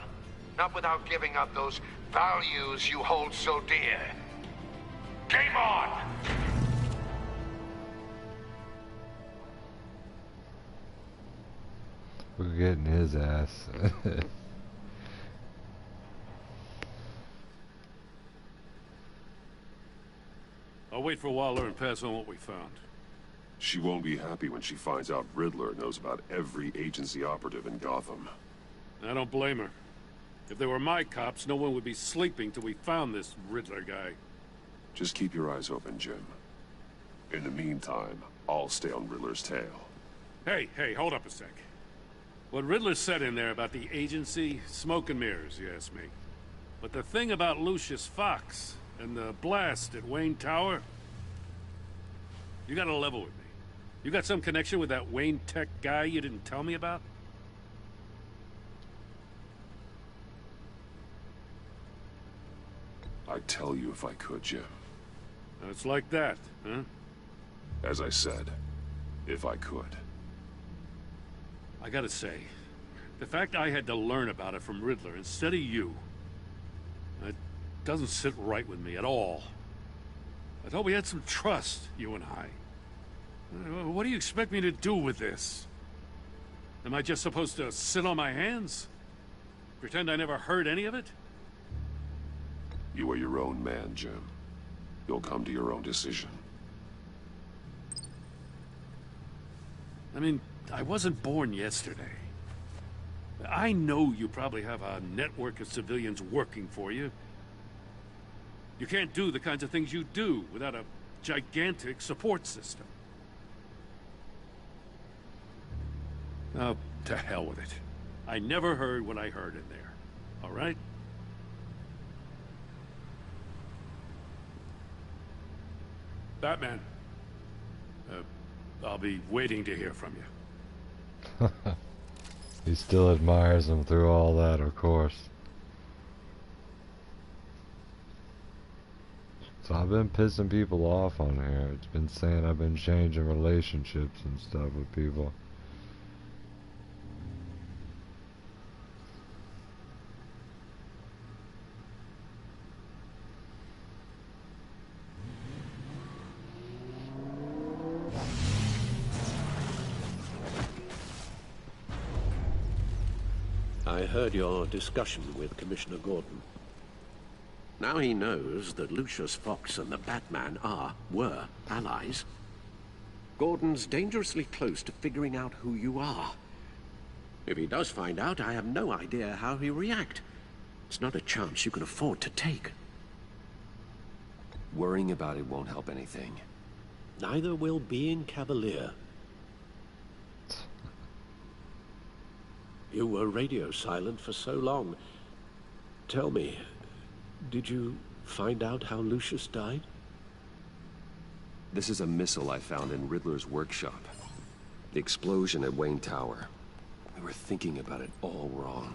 Not without giving up those values you hold so dear. Game on!
We're getting his ass.
I'll wait for Waller and pass on what we found.
She won't be happy when she finds out Riddler knows about every agency operative in Gotham.
I don't blame her. If they were my cops, no one would be sleeping till we found this Riddler guy.
Just keep your eyes open, Jim. In the meantime, I'll stay on Riddler's tail.
Hey, hold up a sec. What Riddler said in there about the agency, smoke and mirrors, you ask me. But the thing about Lucius Fox and the blast at Wayne Tower, you gotta level with me. You got some connection with that Wayne Tech guy you didn't tell me about?
I'd tell you if I could, Jim.
It's like that, huh?
As I said, if I could.
I gotta say, the fact I had to learn about it from Riddler instead of you, it doesn't sit right with me at all. I thought we had some trust, you and I. What do you expect me to do with this? Am I just supposed to sit on my hands? Pretend I never heard any of it?
You are your own man, Jim. You'll come to your own decision.
I mean, I wasn't born yesterday. I know you probably have a network of civilians working for you. You can't do the kinds of things you do without a gigantic support system. Oh, to hell with it. I never heard what I heard in there. All right? Batman. I'll be waiting to hear from you.
He still admires him through all that, of course. So I've been pissing people off on here. It's been saying I've been changing relationships and stuff with people.
I heard your discussion with Commissioner Gordon. Now he knows that Lucius Fox and the Batman were allies. Gordon's dangerously close to figuring out who you are. If he does find out, I have no idea how he'll react. It's not a chance you can afford to take.
Worrying about it won't help anything.
Neither will being cavalier. You were radio silent for so long. Tell me, did you find out how Lucius died?
This is a missile I found in Riddler's workshop. The explosion at Wayne Tower. We were thinking about it all wrong.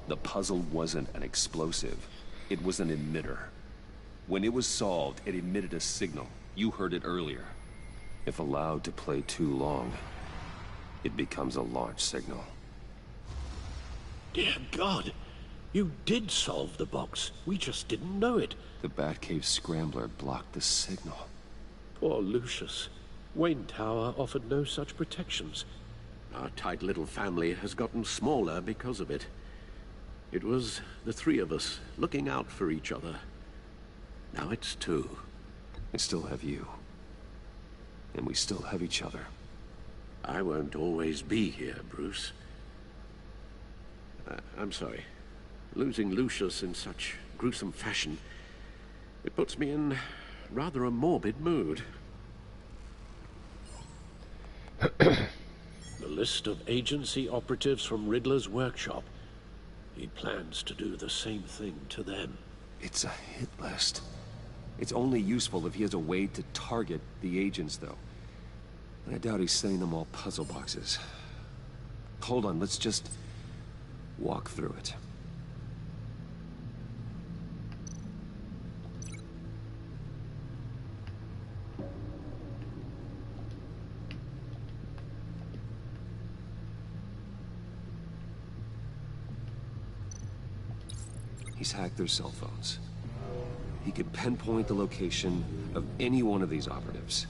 The puzzle wasn't an explosive. It was an emitter. When it was solved, it emitted a signal. You heard it earlier. If allowed to play too long, it becomes a launch signal.
Dear God, you did solve the box. We just didn't know it.
The Batcave scrambler blocked the signal.
Poor Lucius. Wayne Tower offered no such protections.
Our tight little family has gotten smaller because of it. It was the three of us looking out for each other. Now it's two.
I still have you. And we still have each other.
I won't always be here, Bruce. I'm sorry. Losing Lucius in such gruesome fashion, it puts me in rather a morbid mood.
The list of agency operatives from Riddler's workshop. He plans to do the same thing to them.
It's a hit list. It's only useful if he has a way to target the agents, though. And I doubt he's sending them all puzzle boxes. Hold on, let's just walk through it. He's hacked their cell phones. He can pinpoint the location of any one of these operatives.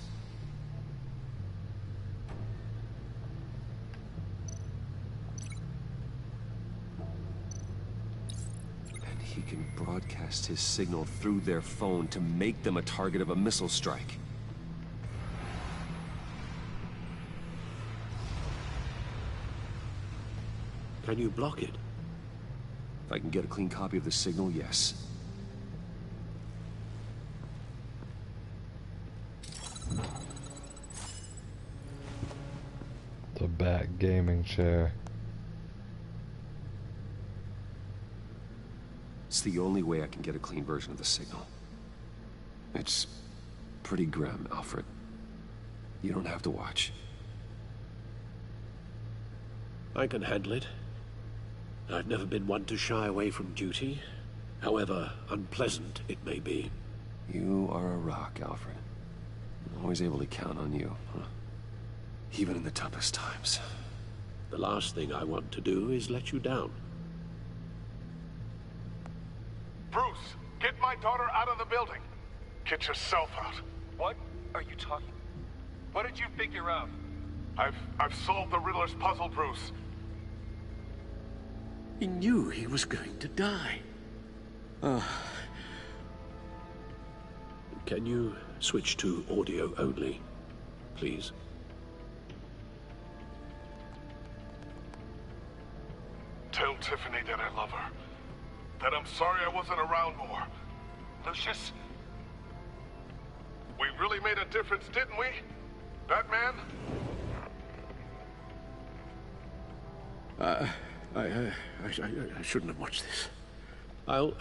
And he can broadcast his signal through their phone to make them a target of a missile strike.
Can you block it?
If I can get a clean copy of the signal, yes.
The Bat gaming chair.
It's the only way I can get a clean version of the signal. It's pretty grim, Alfred. You don't have to watch.
I can handle it. I've never been one to shy away from duty, however unpleasant it may be.
You are a rock, Alfred. I'm always able to count on you, huh? Even in the toughest times.
The last thing I want to do is let you down.
Bruce, get my daughter out of the building. Get yourself out.
What are you talking? What did you figure out?
I've solved the Riddler's puzzle, Bruce.
He knew he was going to die.
Can you switch to audio only, please?
Tell Tiffany that I love her. That I'm sorry I wasn't around more.
Lucius?
We really made a difference, didn't we? Batman?
I shouldn't have watched this.
I'll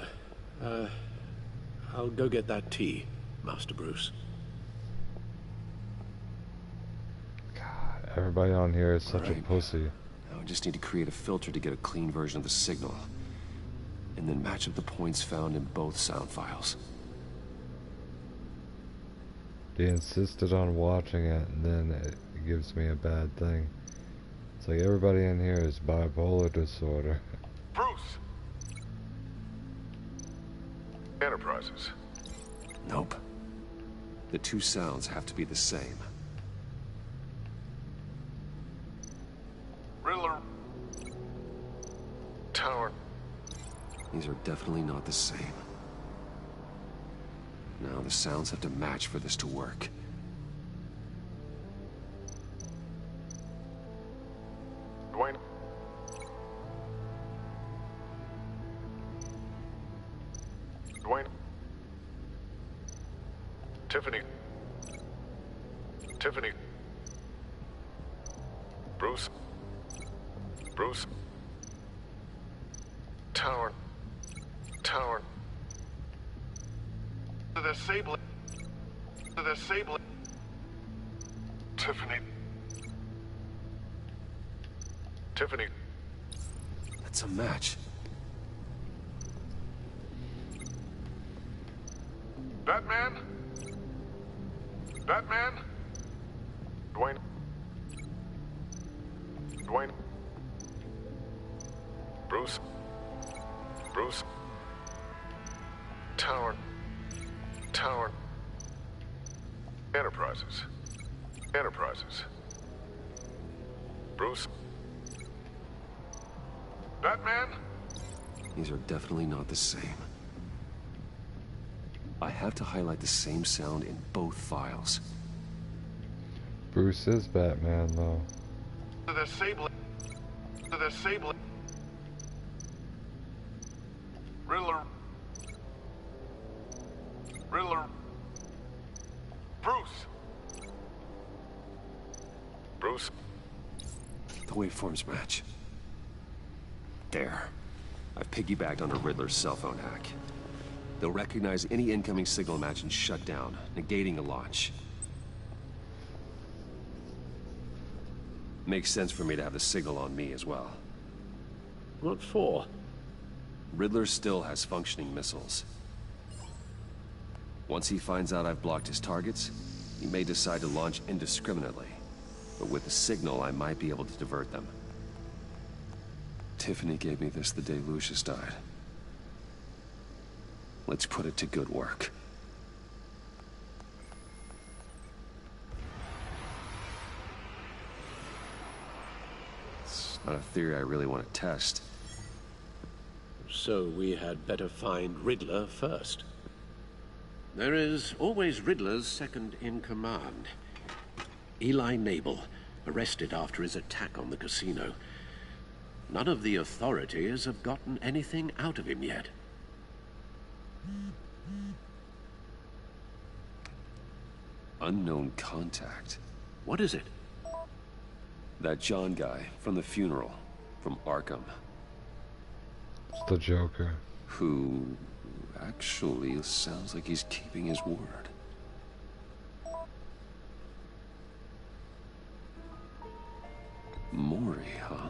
go get that tea, Master Bruce.
God, everybody on here is such a pussy.
Now I just need to create a filter to get a clean version of the signal. And then match up the points found in both sound files.
He insisted on watching it, and then it gives me a bad thing. It's like everybody in here is bipolar disorder.
Bruce! Enterprises.
Nope. The two sounds have to be the same.
Riddler. Tower.
These are definitely not the same. Now the sounds have to match for this to work.
Dwayne. Dwayne. Tiffany. Tiffany. Bruce. Bruce. Tower. Tower. The Sable. The Sable. Tiffany. Tiffany.
That's a match.
Batman? Batman? Dwayne. Dwayne. Bruce. Bruce. Tower. Tower. Enterprises. Enterprises. Bruce. Batman?
These are definitely not the same. I have to highlight the same sound in both files.
Bruce is Batman, though.
The Sable. The Sable. Riddler. Riddler. Bruce. Bruce.
The waveforms match. There. I've piggybacked on a Riddler's cell phone hack. They'll recognize any incoming signal match and shut down, negating a launch. Makes sense for me to have the signal on me as well. What for? Riddler still has functioning missiles. Once he finds out I've blocked his targets, he may decide to launch indiscriminately. But with the signal, I might be able to divert them. Tiffany gave me this the day Lucius died. Let's put it to good work. It's not a theory I really want to test.
So we had better find Riddler first. There is always Riddler's second in command. Eli Nabel, arrested after his attack on the casino. None of the authorities have gotten anything out of him yet.
Unknown contact.
What is it?
That John guy from the funeral, from Arkham.
It's the Joker.
Who actually sounds like he's keeping his word. Maury, huh?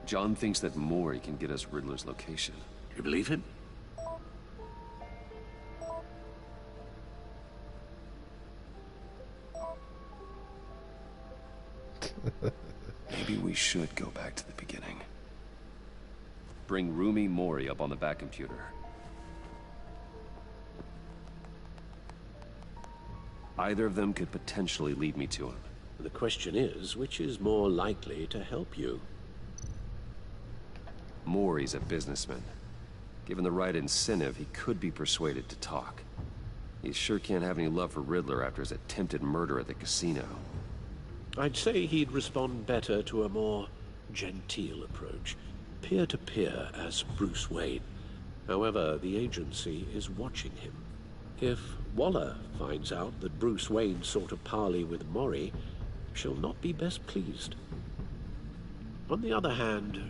John thinks that Maury can get us Riddler's location.
You believe him?
Maybe we should go back to the beginning. Bring Rumi Mori up on the back computer. Either of them could potentially lead me to him.
The question is, which is more likely to help you?
Mori's a businessman. Given the right incentive, he could be persuaded to talk. He sure can't have any love for Riddler after his attempted murder at the casino.
I'd say he'd respond better to a more genteel approach. Peer-to-peer as Bruce Wayne. However, the agency is watching him. If Waller finds out that Bruce Wayne sought a parley with Mori, she'll not be best pleased. On the other hand,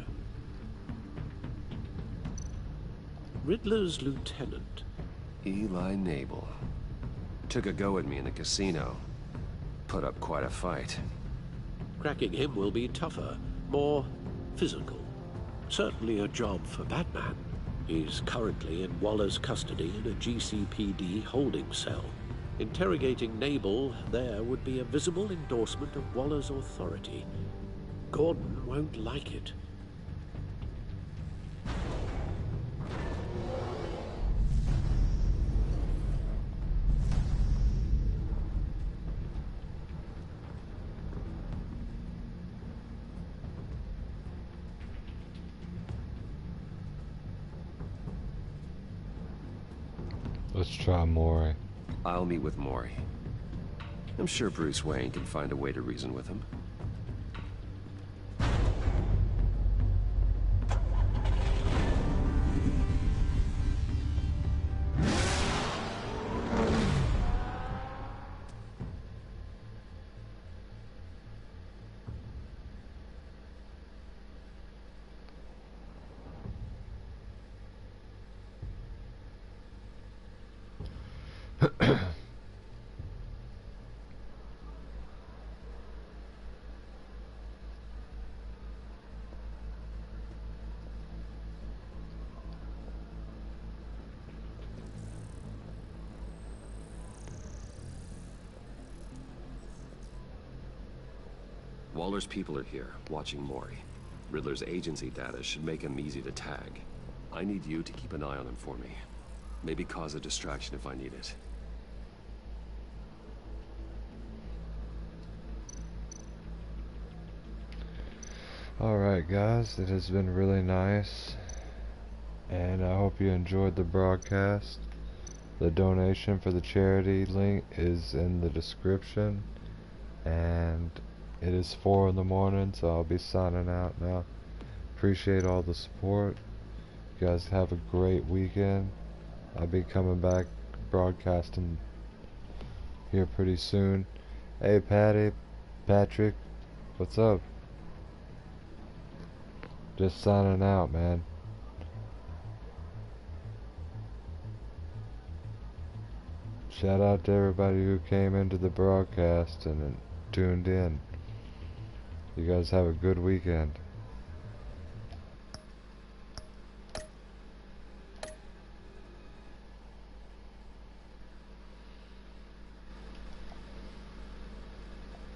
Riddler's lieutenant,
Eli Nabel, took a go at me in the casino. Put up quite a fight.
Cracking him will be tougher, more physical. Certainly a job for Batman. He's currently in Waller's custody in a GCPD holding cell. Interrogating Nabel there would be a visible endorsement of Waller's authority. Gordon won't like it.
Let's try Maury.
I'll meet with Maury. I'm sure Bruce Wayne can find a way to reason with him. Waller's people are here, watching Mori. Riddler's agency data should make him easy to tag. I need you to keep an eye on him for me. Maybe cause a distraction if I need it.
Alright guys, it has been really nice, and I hope you enjoyed the broadcast. The donation for the charity link is in the description, and it is 4 in the morning, so I'll be signing out now. Appreciate all the support. You guys have a great weekend. I'll be coming back broadcasting here pretty soon. Hey Patrick, what's up? Just signing out, man. Shout out to everybody who came into the broadcast and tuned in. You guys have a good weekend.